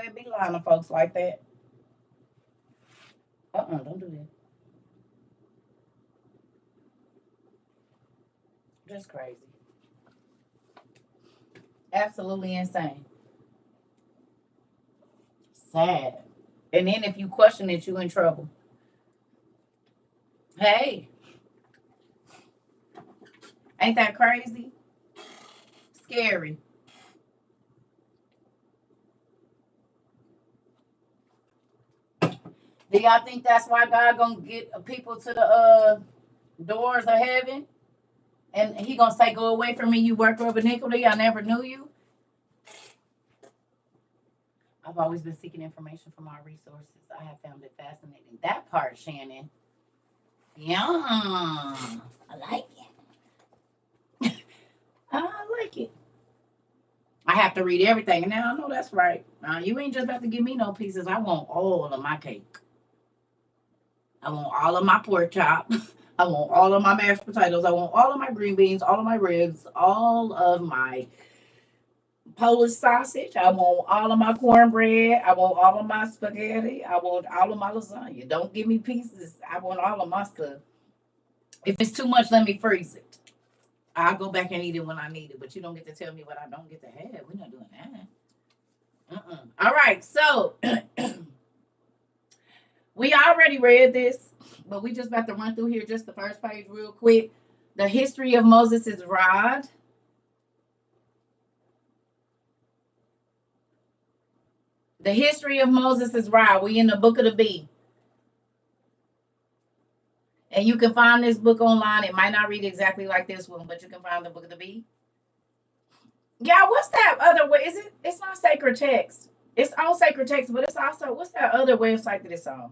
be lying to folks like that. Don't do that. Just crazy. Absolutely insane. Sad. And then if you question it, you in trouble. Hey. Ain't that crazy? Scary. Do y'all think that's why God gonna get people to the doors of heaven? And he gonna say, go away from me, you worker of iniquity. I never knew you. I've always been seeking information from our resources. I have found it fascinating. That part, Shannon. Yeah. I like it. I like it. I have to read everything. Now I know that's right. You ain't just about to give me no pieces. I want all of my cake. I want all of my pork chop. I want all of my mashed potatoes. I want all of my green beans, all of my ribs, all of my Polish sausage. I want all of my cornbread. I want all of my spaghetti. I want all of my lasagna. Don't give me pieces. I want all of my stuff. If it's too much, let me freeze it. I'll go back and eat it when I need it. But you don't get to tell me what I don't get to have. We're not doing that. All right. So we already read this, but we just about to run through here just the first page real quick. The history of Moses' rod. The history of Moses' rod. We in the book of the bee. And you can find this book online. It might not read exactly like this one, but you can find the book of the bee. Yeah, what's that other way? It's not sacred text. It's on sacred text, but it's also, what's that other website that it's on?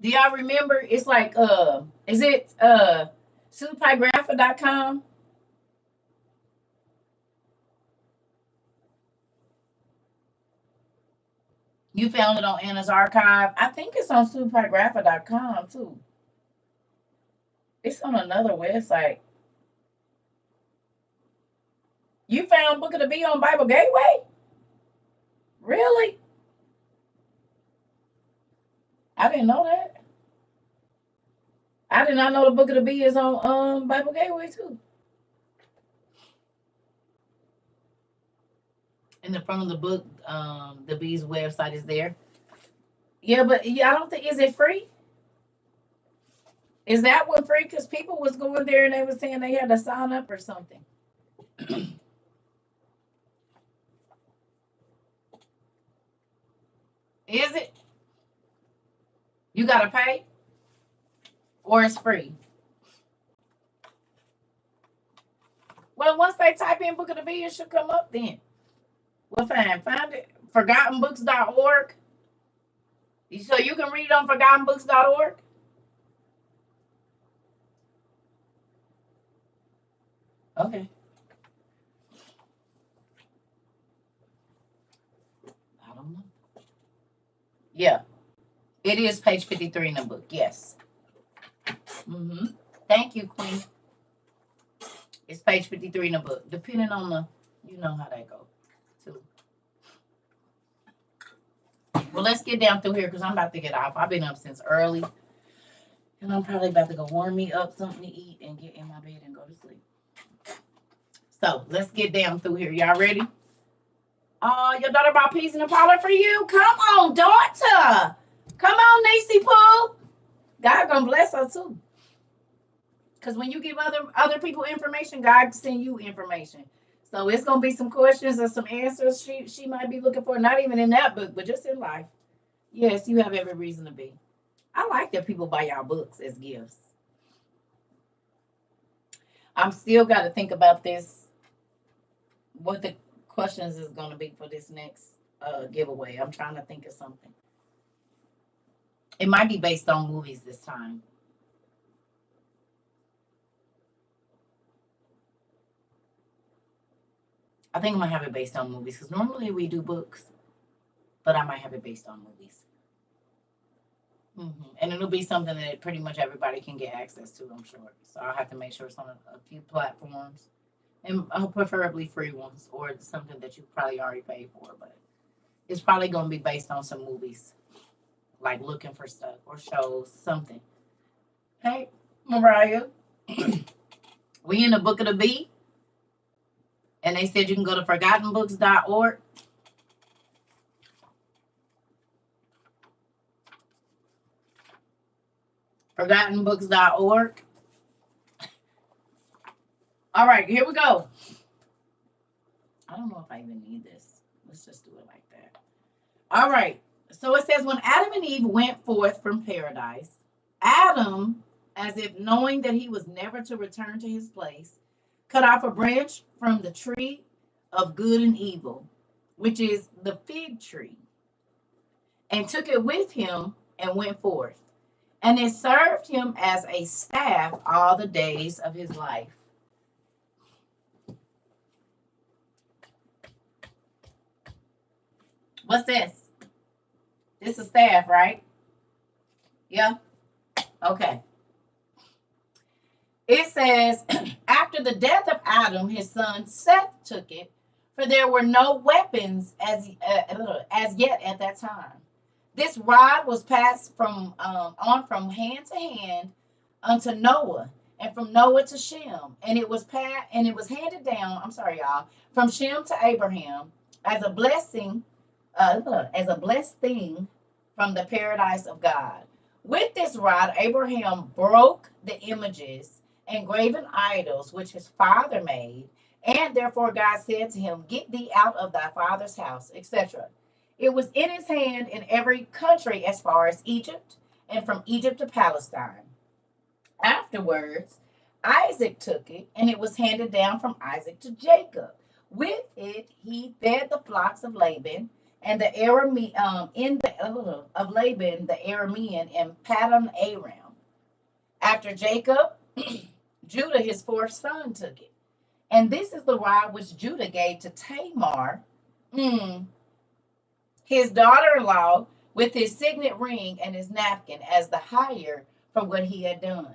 Do y'all remember? It's like, is it suepigrapha.com? You found it on Anna's Archive. I think it's on supergrapha.com too. It's on another website. You found Book of the Bee on Bible Gateway? Really? I didn't know that. I did not know the Book of the Bee is on Bible Gateway too. In the front of the book, the Bee's website is there. Yeah, but yeah, I don't think, is it free? Is that one free? Because people was going there and they were saying they had to sign up or something. Is it? You gotta pay, or it's free? Well, once they type in Book of the Bee, it should come up then. Well, fine. Find it. ForgottenBooks.org. So you can read it on ForgottenBooks.org. Okay. I don't know. Yeah. It is page 53 in the book. Yes. Mm-hmm. Thank you, Queen. It's page 53 in the book. Depending on the, you know how that goes, too. Well, let's get down through here because I'm about to get off. I've been up since early. And I'm probably about to go warm me up something to eat and get in my bed and go to sleep. So let's get down through here. Y'all ready? Your daughter bought peas in the parlor for you? Come on, daughter. Come on, Nisi Pooh. God gonna bless her too. Because when you give other people information, God send you information. So it's gonna be some questions and some answers she might be looking for, not even in that book, but just in life. Yes, you have every reason to be. I like that people buy y'all books as gifts. I'm still got to think about this, what the questions is going to be for this next giveaway. I'm trying to think of something. It might be based on movies this time. I think I'm going to have it based on movies because normally we do books, but I might have it based on movies. And it'll be something that pretty much everybody can get access to, I'm sure. So I'll have to make sure it's on a few platforms, and preferably free ones, or something that you probably already paid for. But it's probably going to be based on some movies, like looking for stuff or shows, something. Hey, Mariah, we in the Book of the Bee, and they said you can go to ForgottenBooks.org. ForgottenBooks.org. All right, here we go. I don't know if I even need this. Let's just do it like that. All right. So it says, when Adam and Eve went forth from paradise, Adam, as if knowing that he was never to return to his place, cut off a branch from the tree of good and evil, which is the fig tree, and took it with him and went forth. And it served him as a staff all the days of his life. What's this? This is staff, right? Yeah? Okay. It says, after the death of Adam, his son Seth took it, for there were no weapons as yet at that time. This rod was passed on from hand to hand unto Noah, and from Noah to Shem, and it was handed down. I'm sorry, y'all, from Shem to Abraham as a blessing, as a blessed thing from the paradise of God. With this rod, Abraham broke the images and graven idols which his father made, and therefore God said to him, "Get thee out of thy father's house," etc. It was in his hand in every country as far as Egypt, and from Egypt to Palestine. Afterwards, Isaac took it, and it was handed down from Isaac to Jacob. With it, he fed the flocks of Laban and the of Laban the Aramean in Paddan Aram. After Jacob, Judah, his fourth son, took it. And this is the rod which Judah gave to Tamar, his his daughter-in-law with his signet ring and his napkin as the hire for what he had done.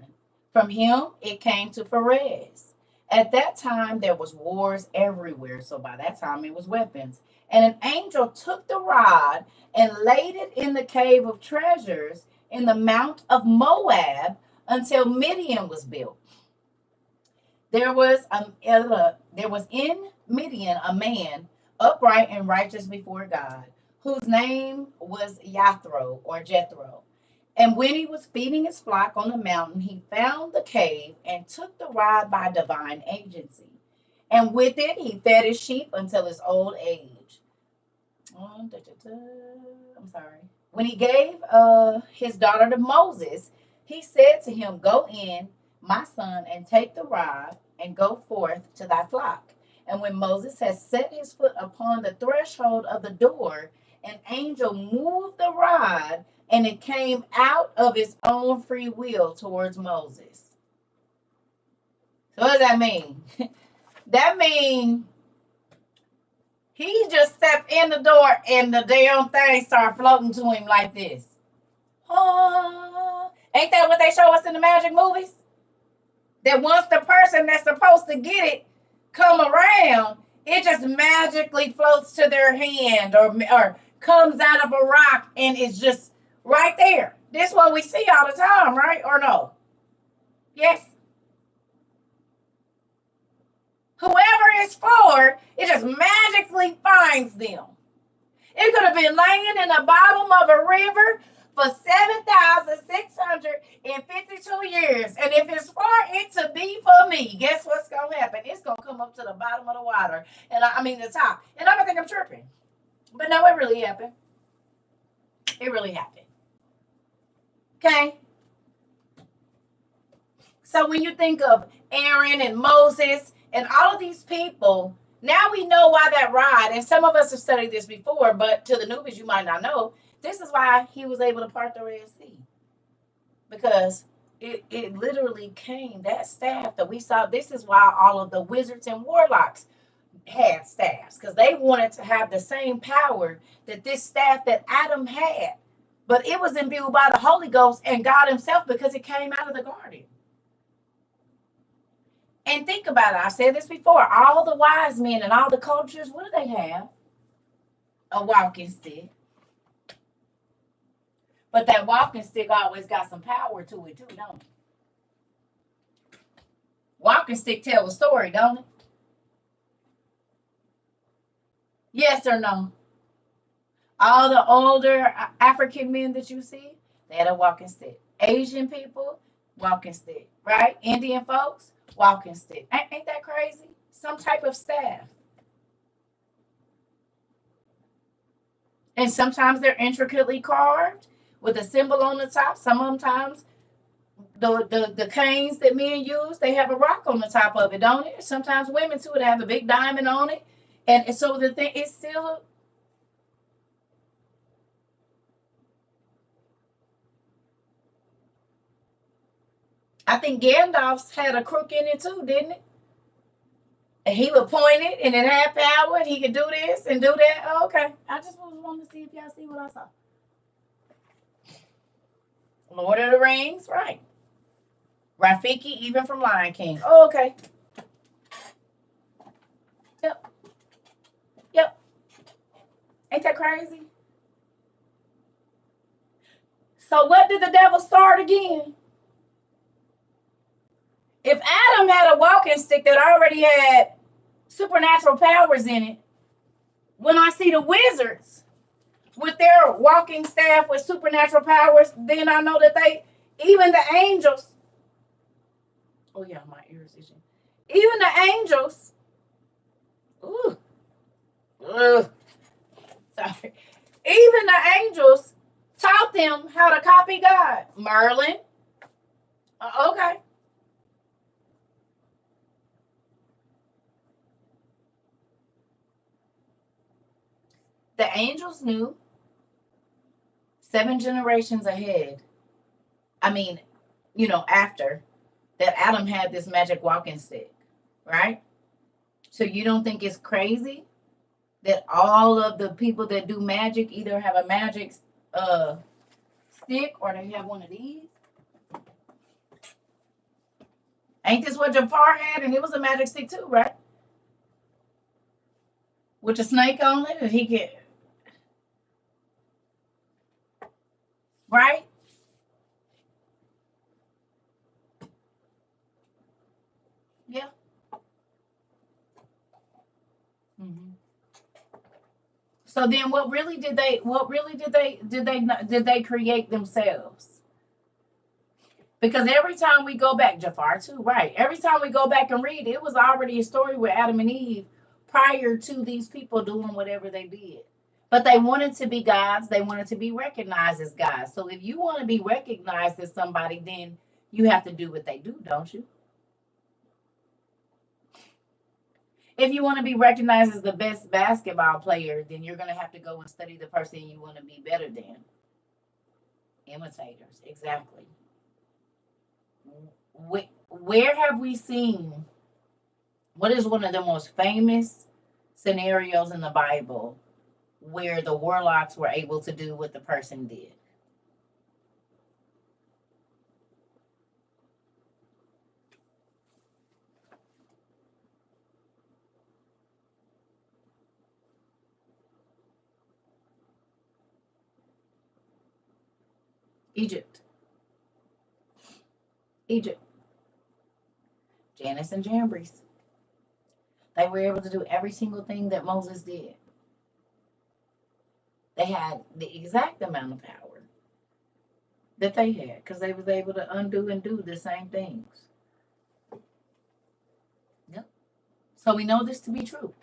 From him it came to Pharez. At that time there was wars everywhere, so by that time it was weapons. And an angel took the rod and laid it in the cave of treasures in the mount of Moab until Midian was built. There was in Midian a man upright and righteous before God, whose name was Jethro. And when he was feeding his flock on the mountain, he found the cave and took the rod by divine agency. And with it, he fed his sheep until his old age. I'm sorry. When he gave his daughter to Moses, he said to him, "Go in, my son, and take the rod and go forth to thy flock." And when Moses had set his foot upon the threshold of the door, an angel moved the rod, and it came out of its own free will towards Moses. So what does that mean? That means he just stepped in the door and the damn thing started floating to him like this. Oh, ain't that what they show us in the magic movies? That once the person that's supposed to get it come around, it just magically floats to their hand or comes out of a rock and it's just right there. This is what we see all the time, right? Or no? Yes. Whoever it's for, it just magically finds them. It could have been laying in the bottom of a river for 7,652 years. And if it's for it to be for me, guess what's going to happen? It's going to come up to the bottom of the water. And the top. And I'm going to think I'm tripping. But no, it really happened. It really happened. Okay? So when you think of Aaron and Moses and all of these people, now we know why that rod, and some of us have studied this before, but to the newbies, you might not know, this is why he was able to part the Red Sea. Because it literally came, that staff that we saw, this is why all of the wizards and warlocks had staffs, because they wanted to have the same power that this staff that Adam had. But it was imbued by the Holy Ghost and God himself because it came out of the garden. And think about it. I said this before. All the wise men and all the cultures, what do they have? A walking stick. But that walking stick always got some power to it too, don't it? Walking stick tell a story, don't it? Yes or no? All the older African men that you see, they had a walking stick. Asian people, walking stick, right? Indian folks, walking stick. Ain't that crazy? Some type of staff. And sometimes they're intricately carved with a symbol on the top. Sometimes the canes that men use, they have a rock on the top of it, don't it? Sometimes women too, they have a big diamond on it. And so the thing is still I think Gandalf's had a crook in it too, didn't it? And he would point it and it had power and he could do this and do that. Oh, okay. I just wanted to see if y'all see what I saw. Lord of the Rings, right. Rafiki, even from Lion King. Oh, okay. Yep. Ain't that crazy? So what did the devil start again? If Adam had a walking stick that already had supernatural powers in it, when I see the wizards with their walking staff with supernatural powers, then I know that even the angels, oh yeah, my ears itching. Even the angels, sorry. Even the angels taught them how to copy God. Merlin, okay. The angels knew 7 generations ahead. After that Adam had this magic walking stick, right? So you don't think it's crazy that all of the people that do magic either have a magic stick or they have one of these. Ain't this what Jafar had? And it was a magic stick too, right? With a snake on it, and he could, right? Yeah. Mm-hmm. So then, what really did they? What really did they create themselves? Because every time we go back, Jafar too, right? Every time we go back and read, it was already a story with Adam and Eve prior to these people doing whatever they did. But they wanted to be gods. They wanted to be recognized as gods. So if you want to be recognized as somebody, then you have to do what they do, don't you? If you want to be recognized as the best basketball player, then you're going to have to go and study the person you want to be better than. Imitators, exactly. Where have we seen, what is one of the most famous scenarios in the Bible where the warlocks were able to do what the person did? Egypt. Egypt. Janus and Jambres. They were able to do every single thing that Moses did. They had the exact amount of power that they had because they was able to undo and do the same things. Yep. So we know this to be true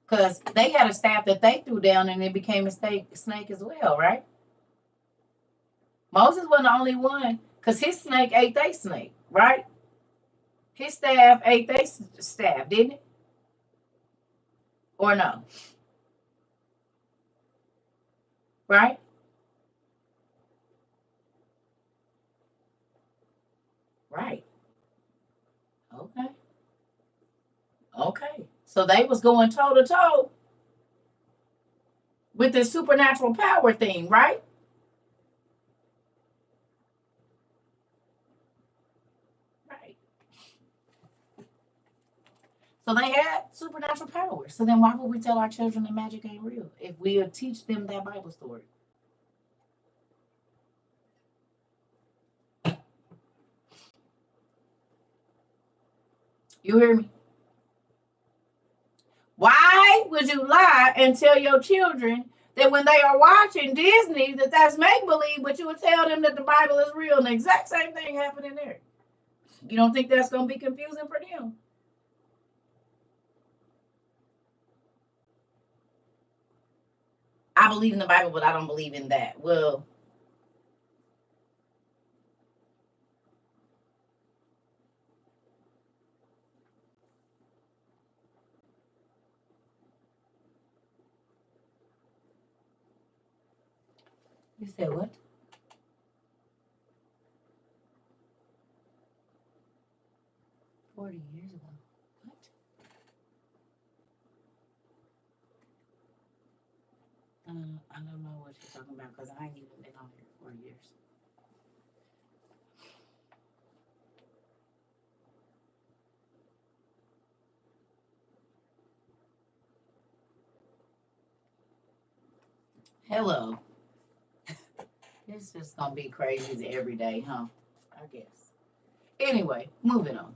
because they had a staff that they threw down and it became a snake as well, right? Moses wasn't the only one because his snake ate their snake, right? His staff ate their staff, didn't it? Or no? Right? Right. Okay. Okay. So they was going toe to toe with this supernatural power thing, right? Right. So they had supernatural powers. So then why would we tell our children that magic ain't real if we teach them that Bible story? You hear me? Why would you lie and tell your children that when they are watching Disney that that's make believe, but you would tell them that the Bible is real and the exact same thing happened in there? You don't think that's going to be confusing for them? I believe in the Bible, but I don't believe in that. Well, you said what? 40 years ago. What? I don't know what you're talking about because I ain't even been on here 40 years. Hello. It's just gonna be crazy every day, huh? I guess. Anyway, moving on.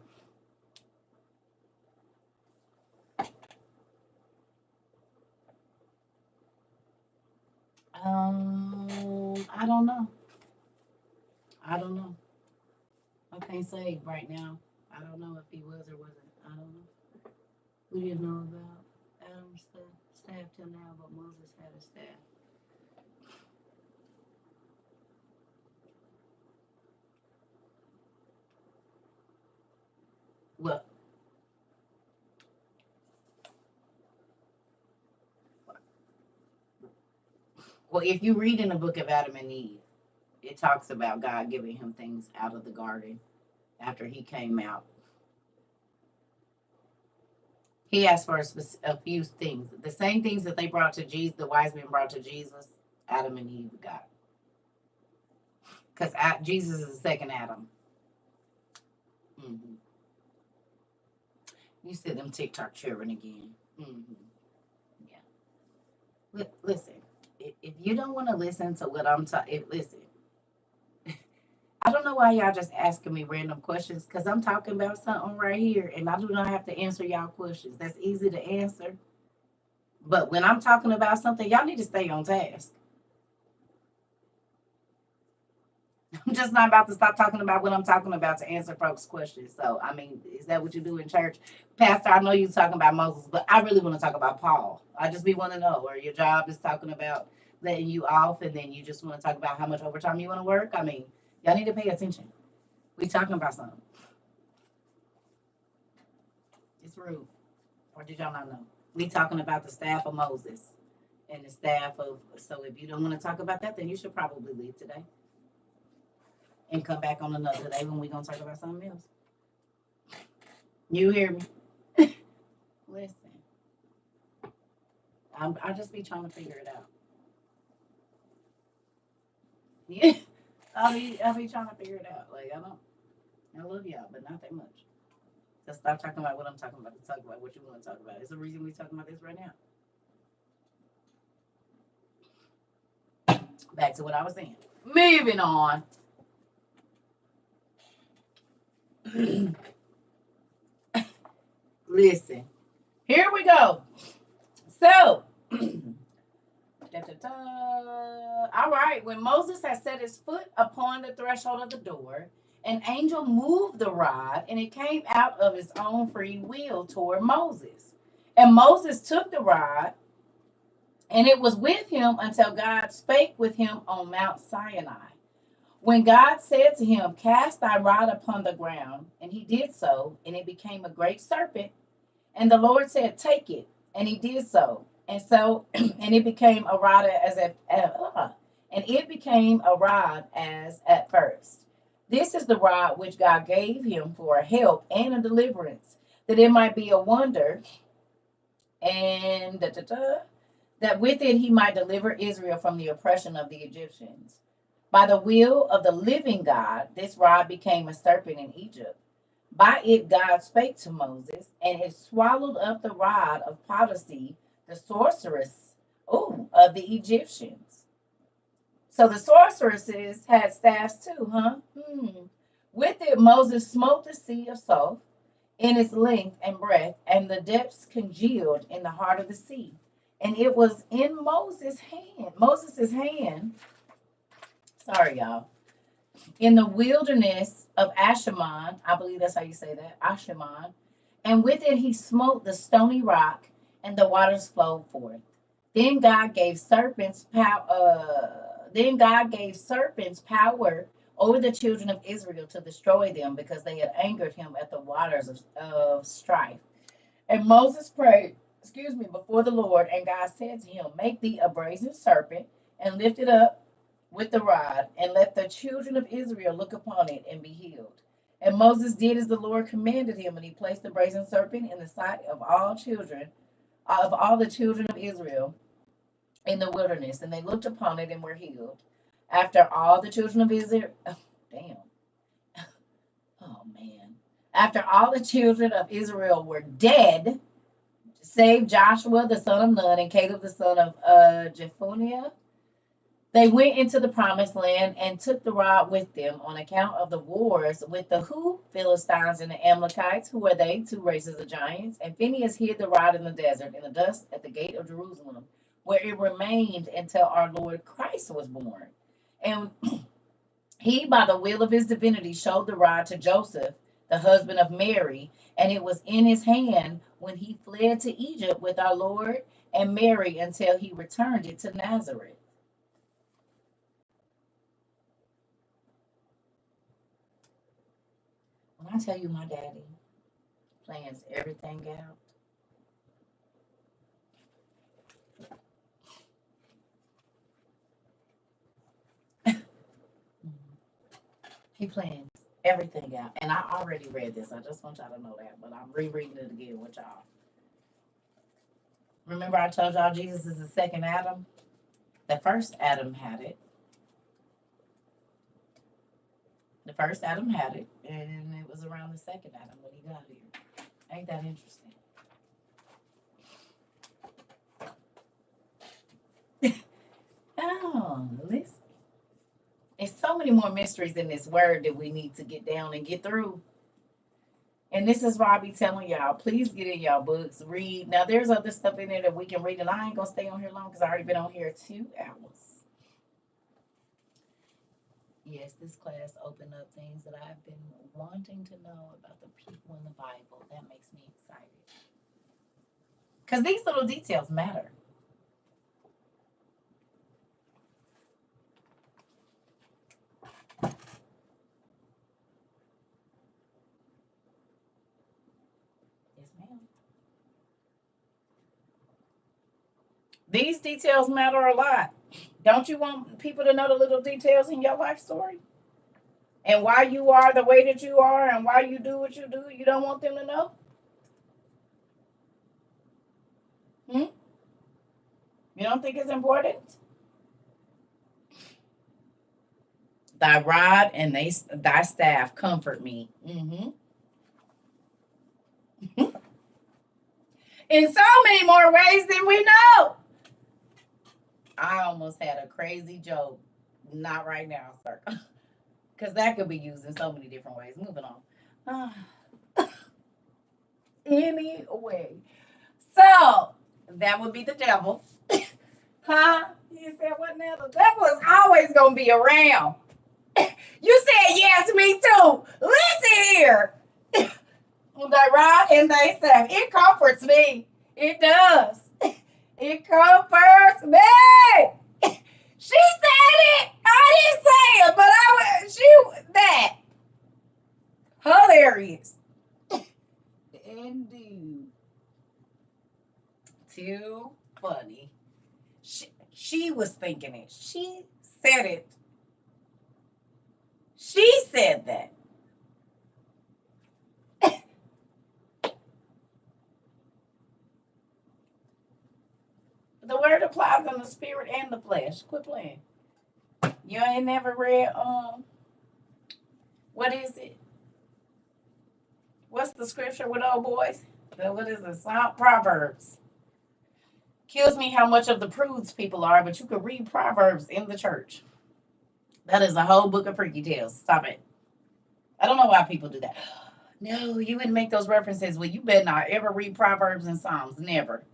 I don't know. I don't know. I can't say right now. I don't know if he was or wasn't. I don't know. We didn't know about Adam's staff till now, but Moses had a staff. Well, well, if you read in the book of Adam and Eve, it talks about God giving him things out of the garden after he came out. He asked for a few things. The same things that they brought to Jesus, the wise men brought to Jesus, Adam and Eve got. Because Jesus is the second Adam. Mm-hmm. You said them TikTok children again. Mm-hmm. Yeah. Listen, if you don't want to listen to what I'm talking, listen. I don't know why y'all just asking me random questions because I'm talking about something right here and I do not have to answer y'all questions. That's easy to answer. But when I'm talking about something, y'all need to stay on task. I'm just not about to stop talking about what I'm talking about to answer folks' questions. So, I mean, is that what you do in church? Pastor, I know you're talking about Moses, but I really want to talk about Paul. I just be want to know, or your job is talking about letting you off, and then you just want to talk about how much overtime you want to work. I mean, y'all need to pay attention. We talking about something. It's rude. Or did y'all not know? We talking about the staff of Moses and the staff of, so if you don't want to talk about that, then you should probably leave today and come back on another day when we're going to talk about something else. You hear me? Listen, I just be trying to figure it out. Yeah, I'll be trying to figure it out. Like, I love y'all, but not that much. Just stop talking about what I'm talking about to talk about what you want to talk about. It's the reason we're talking about this right now. Back to what I was saying. Moving on. Listen, here we go. So, all right, when Moses had set his foot upon the threshold of the door, an angel moved the rod, and it came out of its own free will toward Moses. And Moses took the rod, and it was with him until God spake with him on Mount Sinai. When God said to him, cast thy rod upon the ground, and he did so, and it became a great serpent. And the Lord said, take it. And he did so. And it became a rod and it became a rod as at first. This is the rod which God gave him for a help and a deliverance, that it might be a wonder, and that with it he might deliver Israel from the oppression of the Egyptians. By the will of the living God, this rod became a serpent in Egypt. By it God spake to Moses, and it swallowed up the rod of Potiphar, the sorceress, of the Egyptians. So the sorceresses had staffs too, huh? With it Moses smote the sea of Salt in its length and breadth, and the depths congealed in the heart of the sea. And it was in Moses' hand. Sorry, y'all. In the wilderness of Ashimon, I believe that's how you say that, Ashimon, and with it he smote the stony rock, and the waters flowed forth. Then God gave serpents power. Over the children of Israel to destroy them, because they had angered him at the waters of strife. And Moses prayed, before the Lord, and God said to him, make thee a brazen serpent, and lift it up with the rod, and let the children of Israel look upon it and be healed. And Moses did as the Lord commanded him, and he placed the brazen serpent in the sight of all the children of Israel in the wilderness, and they looked upon it and were healed. After all the children of Israel, after all the children of Israel were dead, save Joshua the son of Nun and Caleb the son of Jephunneh, they went into the promised land and took the rod with them on account of the wars with the Philistines and the Amalekites, who were they, two races of giants. And Phinehas hid the rod in the desert, in the dust at the gate of Jerusalem, where it remained until our Lord Christ was born. And he, by the will of his divinity, showed the rod to Joseph, the husband of Mary, and it was in his hand when he fled to Egypt with our Lord and Mary until he returned it to Nazareth. When I tell you my daddy plans everything out, he plans everything out. And I already read this. I just want y'all to know that. But I'm rereading it again with y'all. Remember I told y'all Jesus is the second Adam? The first Adam had it. The first Adam had it, and it was around the second Adam when he got here. Ain't that interesting? Oh, listen. There's so many more mysteries in this word that we need to get down and get through. And this is why I be telling y'all, please get in y'all books, read. Now, there's other stuff in there that we can read, and I ain't going to stay on here long because I already been on here 2 hours. Yes, this class opened up things that I've been wanting to know about the people in the Bible. That makes me excited. Because these little details matter. Yes, ma'am. These details matter a lot. Don't you want people to know the little details in your life story? And why you are the way that you are and why you do what you do? You don't want them to know? You don't think it's important? Thy rod and thy staff comfort me. In so many more ways than we know. I almost had a crazy joke. Not right now, sir. Because that could be used in so many different ways. Moving on. Anyway. So, that would be the devil. Huh? You said what now? The devil is always going to be around. You said yes, me too. Listen here. Thy rod and thy staff. It comforts me. It does. It comforts me. She said it. I didn't say it, but that. Hilarious. Indeed. Too funny. She was thinking it. She said it. She said that. The word applies in the spirit and the flesh. Quit playing. You ain't never read what is it? What's the scripture with old boys? What is it? Proverbs. Kills me how much of the prudes people are, but you could read Proverbs in the church. That is a whole book of freaky tales. Stop it. I don't know why people do that. No, you wouldn't make those references. Well, you better not ever read Proverbs and Psalms. Never.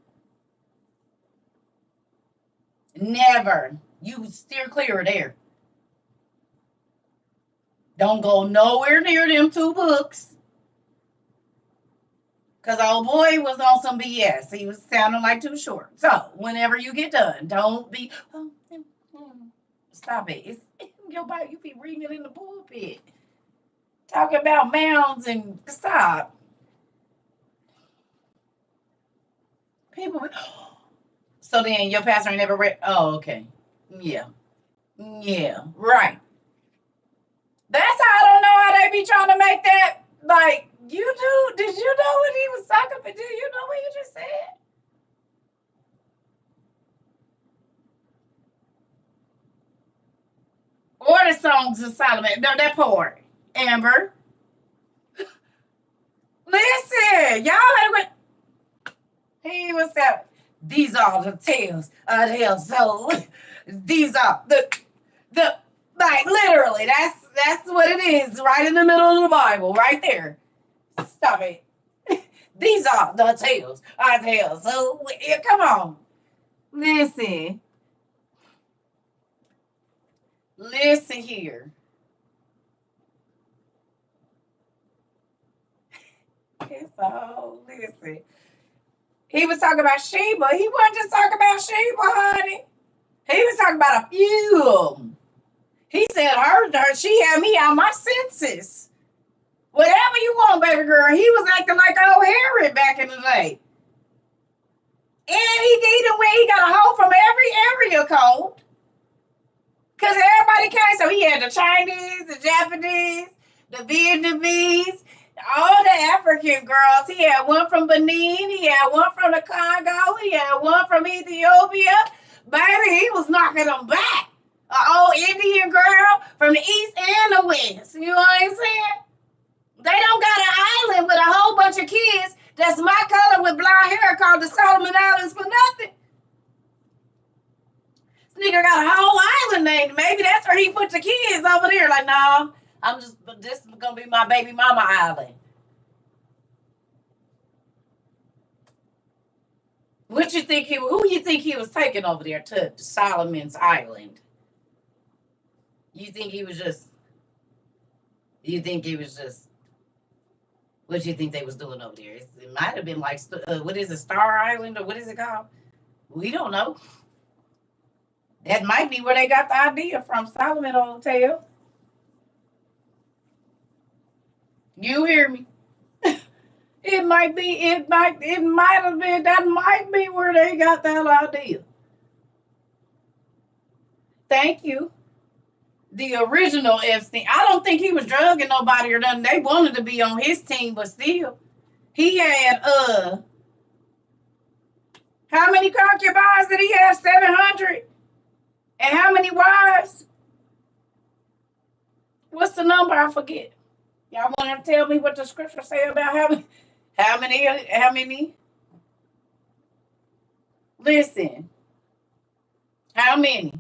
Never. You steer clear of there. Don't go nowhere near them 2 books. Because old boy was on some BS. He was sounding like too short. So, whenever you get done, don't be... Stop it. It's your Bible. You be reading it in the pulpit. Talking about mounds and... Stop. People... So then your pastor ain't never read... Oh, okay. Yeah. Yeah, right. That's how I don't know how they be trying to make that... Like, you do... Did you know what he was talking about? Do you know what you just said? Or the Songs of Solomon. No, that part. Amber. Listen, y'all had he was saying, these are the tales of hell. So these are the like literally, that's what it is, right in the middle of the Bible, right there. Stop it. These are the tales of hell. So come on. Listen. Listen here. So listen. He was talking about Sheba. He wasn't just talking about Sheba, honey. He was talking about a few. He said her, she had me out my senses. Whatever you want, baby girl. He was acting like old Herod back in the day. And he needed when he got a hold from every area code. Because everybody came. So he had the Chinese, the Japanese, the Vietnamese, All the African girls. He had one from Benin. He had one from the Congo. He had one from Ethiopia. Baby, he was knocking them back. An old Indian girl from the east and the west. You know what I'm saying? They don't got an island with a whole bunch of kids that's my color with blonde hair called the Solomon Islands for nothing. This nigga got a whole island named. Maybe that's where he put the kids over there. Like, no, this is going to be my baby mama island. Who you think he was taking over there to Solomon's Island? You think he was just what you think they was doing over there? It might have been like what is it, Star Island, or what is it called? We don't know. That might be where they got the idea from, Solomon Hotel. You hear me? It might have been, that might be where they got that idea. Thank you. The original Epstein. I don't think he was drugging nobody or nothing. They wanted to be on his team, but still. He had how many concubines did he have? 700? And how many wives? What's the number? I forget. Y'all want to tell me what the scripture say about how many? Listen. How many?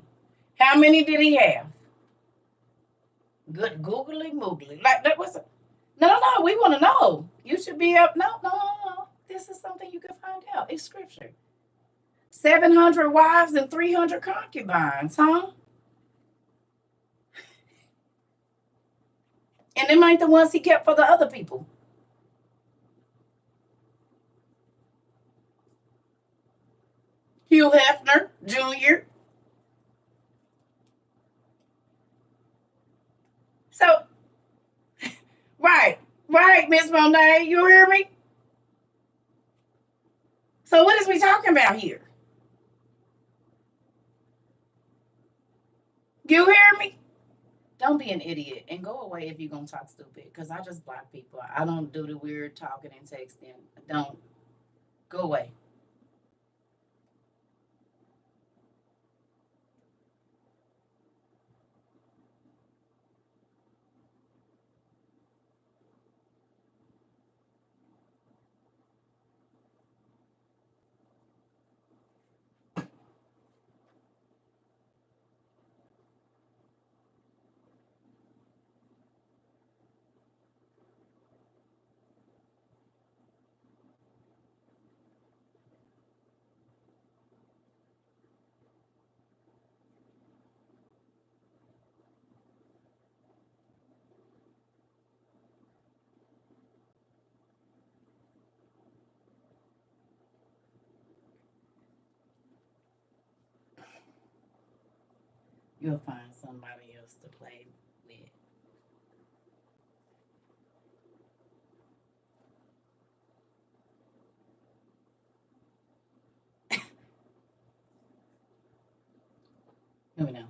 How many did he have? Good googly moogly. Like that was no, we want to know. You should be up. No. This is something you can find out. It's scripture. 700 wives and 300 concubines, huh? And them ain't the ones he kept for the other people. Hugh Hefner Jr. So, right, Miss Monet, you hear me? So what is we talking about here? You hear me? Don't be an idiot and go away if you're gonna talk stupid. Because I just block people. I don't do the weird talking and texting. Don't go away. You'll find somebody else to play with. Let me know.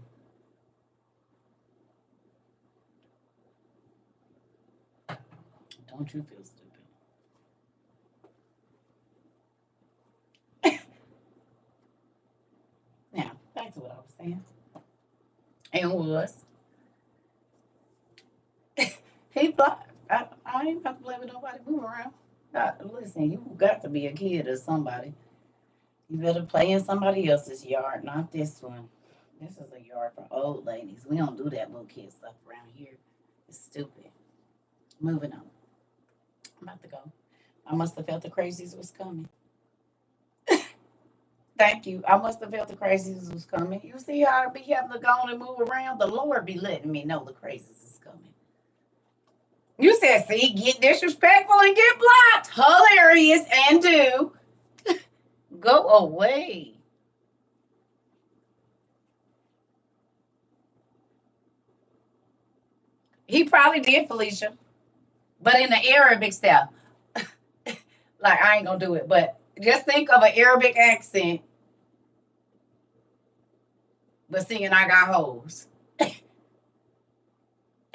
Don't you feel stupid. Now, back to what I was saying. And was he blocked? I ain't about to play with nobody. Move around. Listen, you got to be a kid or somebody. You better play in somebody else's yard, not this one. This is a yard for old ladies. We don't do that little kid stuff around here. It's stupid. Moving on. I'm about to go. I must have felt the crazies was coming. Thank you. I must have felt the crazies was coming. You see how I be having to go on and move around? The Lord be letting me know the crazies is coming. You said, see, get disrespectful and get blocked. Hilarious and do. Go away. He probably did, Felicia, but in the Arabic style. Like, I ain't gonna do it, but just think of an Arabic accent, but singing I got hoes.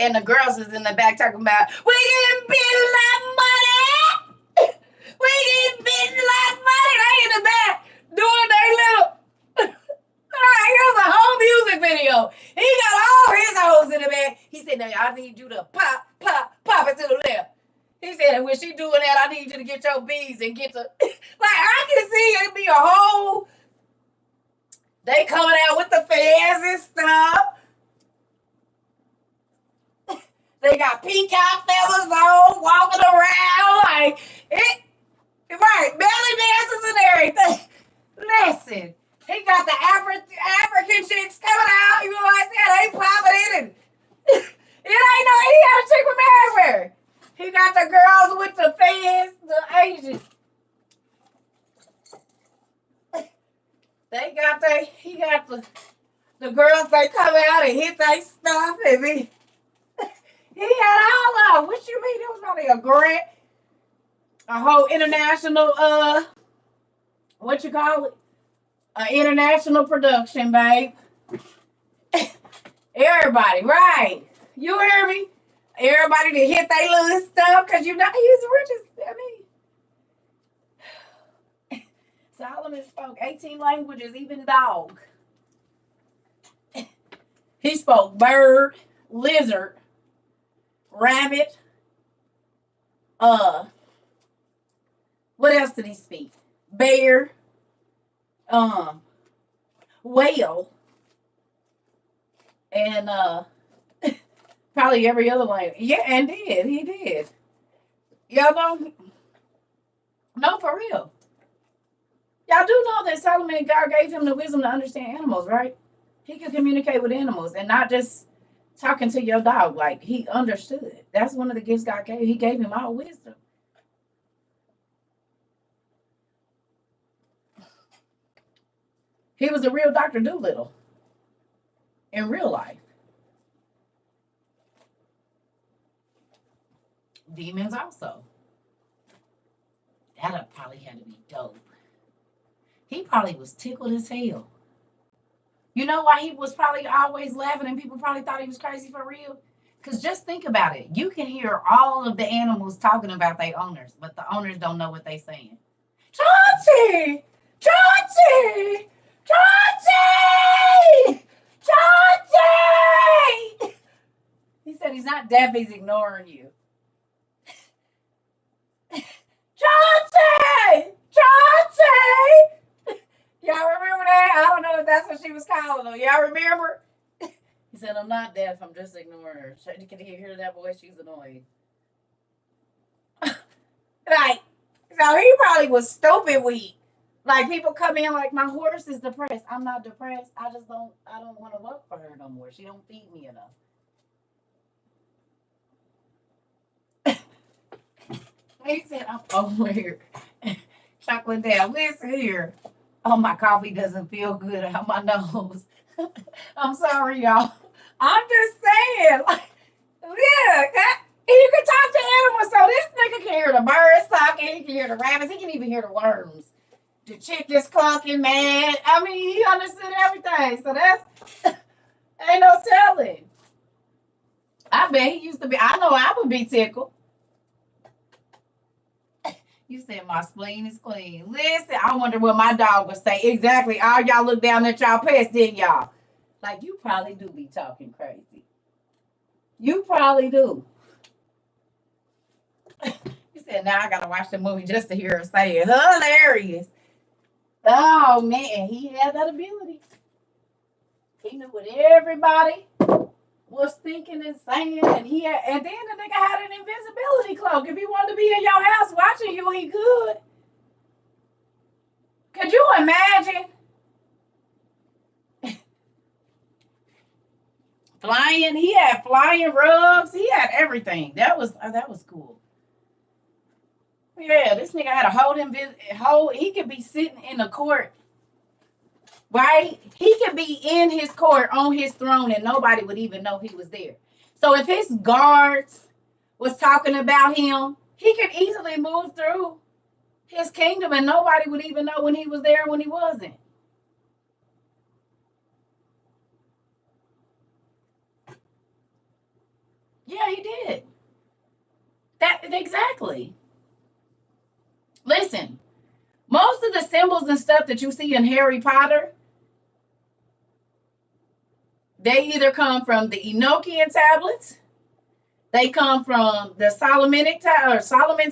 And the girls is in the back talking about, we didn't spend a lot of money. We didn't spend a lot of money. They in the back doing their little, here's a whole music video. He got all his hoes in the back. He said, now I need you to pop, pop, pop it to the left. He said, and when she doing that, I need you to get your beads and get to, like, I can see it be a whole, they coming out with the fans and stuff. They got peacock feathers on, walking around, like, it, right, belly dances and everything. Listen, he got the African chicks coming out, you know what I'm saying? They popping in and it ain't no, he got a chick from everywhere. He got the girls with the fans, the Asians. He got the girls, they come out and hit their stuff and he had all of them. What you mean? It was probably a grant, a whole international, what you call it? An international production, babe. Everybody, right. You hear me? Everybody to hit their little stuff because you know he's the richest. I mean, Solomon spoke 18 languages, even dog. He spoke bird, lizard, rabbit. What else did he speak? Bear, whale, and probably every other language. Yeah, and he did. Y'all know? No, for real. Y'all do know that Solomon, God gave him the wisdom to understand animals, right? He could communicate with animals and not just talking to your dog. Like, he understood. That's one of the gifts God gave. He gave him all wisdom. He was a real Dr. Dolittle in real life. Demons also. That probably had to be dope. He probably was tickled as hell. You know why he was probably always laughing and people probably thought he was crazy for real? Because just think about it. You can hear all of the animals talking about their owners, but the owners don't know what they're saying. Chauncey! Chauncey! Chauncey! Chauncey! He said he's not deaf, he's ignoring you. Chauncey! Chauncey! Y'all remember that? I don't know if that's what she was calling him. Y'all remember? He said, I'm not deaf, I'm just ignoring her. Can you hear that voice? She's annoying. Like, so he probably was stupid weak. Like, people come in like, my horse is depressed. I'm not depressed. I don't want to work for her no more. She don't feed me enough. He said, I'm over here. Chocolate down. Listen here. Oh, my coffee doesn't feel good on my nose. I'm sorry, y'all. I'm just saying. Like, yeah, you can talk to animals. So this nigga can hear the birds talking. He can hear the rabbits. He can even hear the worms. The chickens clucking, man. I mean, he understood everything. So that's, ain't no telling. I bet he used to be, I know I would be tickled. You said my spleen is clean. Listen, I wonder what my dog would say. Exactly. All y'all look down at y'all pets, didn't y'all? Like, you probably do be talking crazy. You probably do. You said, now I got to watch the movie just to hear her say it. Hilarious. Oh, man. He had that ability. He knew what everybody was thinking and saying. And then the nigga had an invisibility cloak. If he wanted to be in your house watching you, he could. Could you imagine? Flying, he had flying rugs, he had everything. That was cool. Yeah, this nigga had a whole. He could be sitting in the court, right? He could be in his court on his throne, and nobody would even know he was there. So if his guards was talking about him, he could easily move through his kingdom, and nobody would even know when he was there and when he wasn't. Yeah, he did. That exactly. Listen, most of the symbols and stuff that you see in Harry Potter, they either come from the Enochian tablets, they come from the Solomon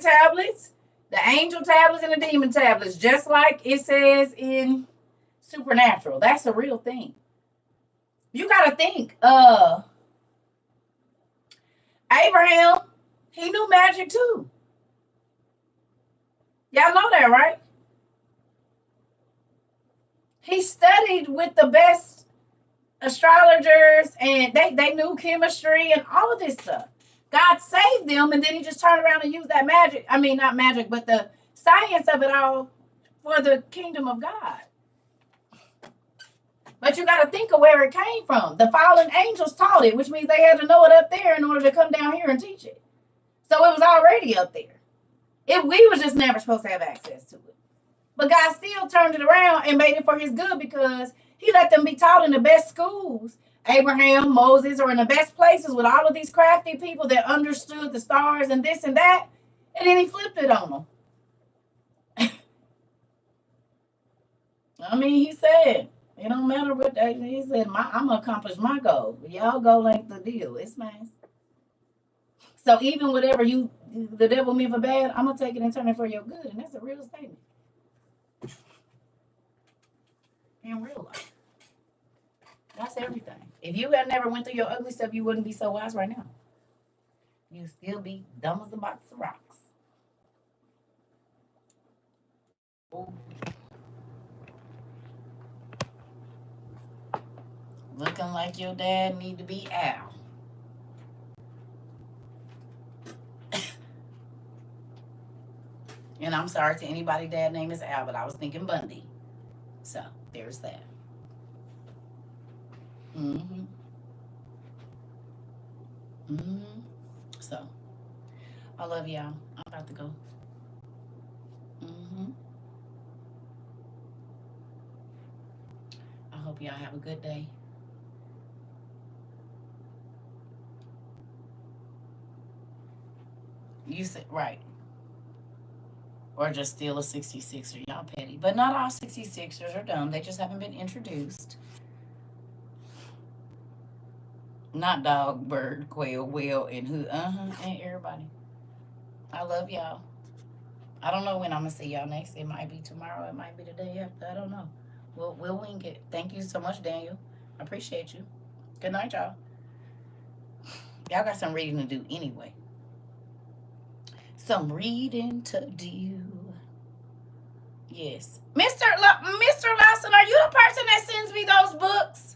tablets, the angel tablets, and the demon tablets, just like it says in Supernatural. That's a real thing. You got to think, Abraham, he knew magic too. Y'all know that, right? He studied with the best astrologers, and they knew chemistry and all of this stuff. God saved them, and then he just turned around and used that magic. I mean, not magic, but the science of it all for the kingdom of God. But you got to think of where it came from. The fallen angels taught it, which means they had to know it up there in order to come down here and teach it. So it was already up there. We was just never supposed to have access to it. But God still turned it around and made it for his good, because he let them be taught in the best schools. Abraham, Moses, or in the best places with all of these crafty people that understood the stars and this and that. And then he flipped it on them. I mean, he said, it don't matter what he said, I'm going to accomplish my goal. Y'all goal ain't the deal. It's mine. So even whatever the devil meant for bad, I'm going to take it and turn it for your good. And that's a real statement. In real life. That's everything. If you had never went through your ugly stuff, you wouldn't be so wise right now. You'd still be dumb as a box of rocks. Looking like your dad need to be Al. And I'm sorry to anybody dad name is Al, but I was thinking Bundy. So there's that. Mm-hmm. Mm-hmm. So I love y'all. I'm about to go. Mm-hmm. I hope y'all have a good day. You said right. Or just steal a 66er. Y'all petty. But not all 66ers are dumb. They just haven't been introduced. Not dog, bird, quail, whale, and who? And everybody. I love y'all. I don't know when I'm gonna see y'all next. It might be tomorrow. It might be the day after. I don't know. We'll wing it. Thank you so much, Daniel. I appreciate you. Good night, y'all. Y'all got some reading to do anyway. Some reading to do. Yes. Mr. Lawson, are you the person that sends me those books?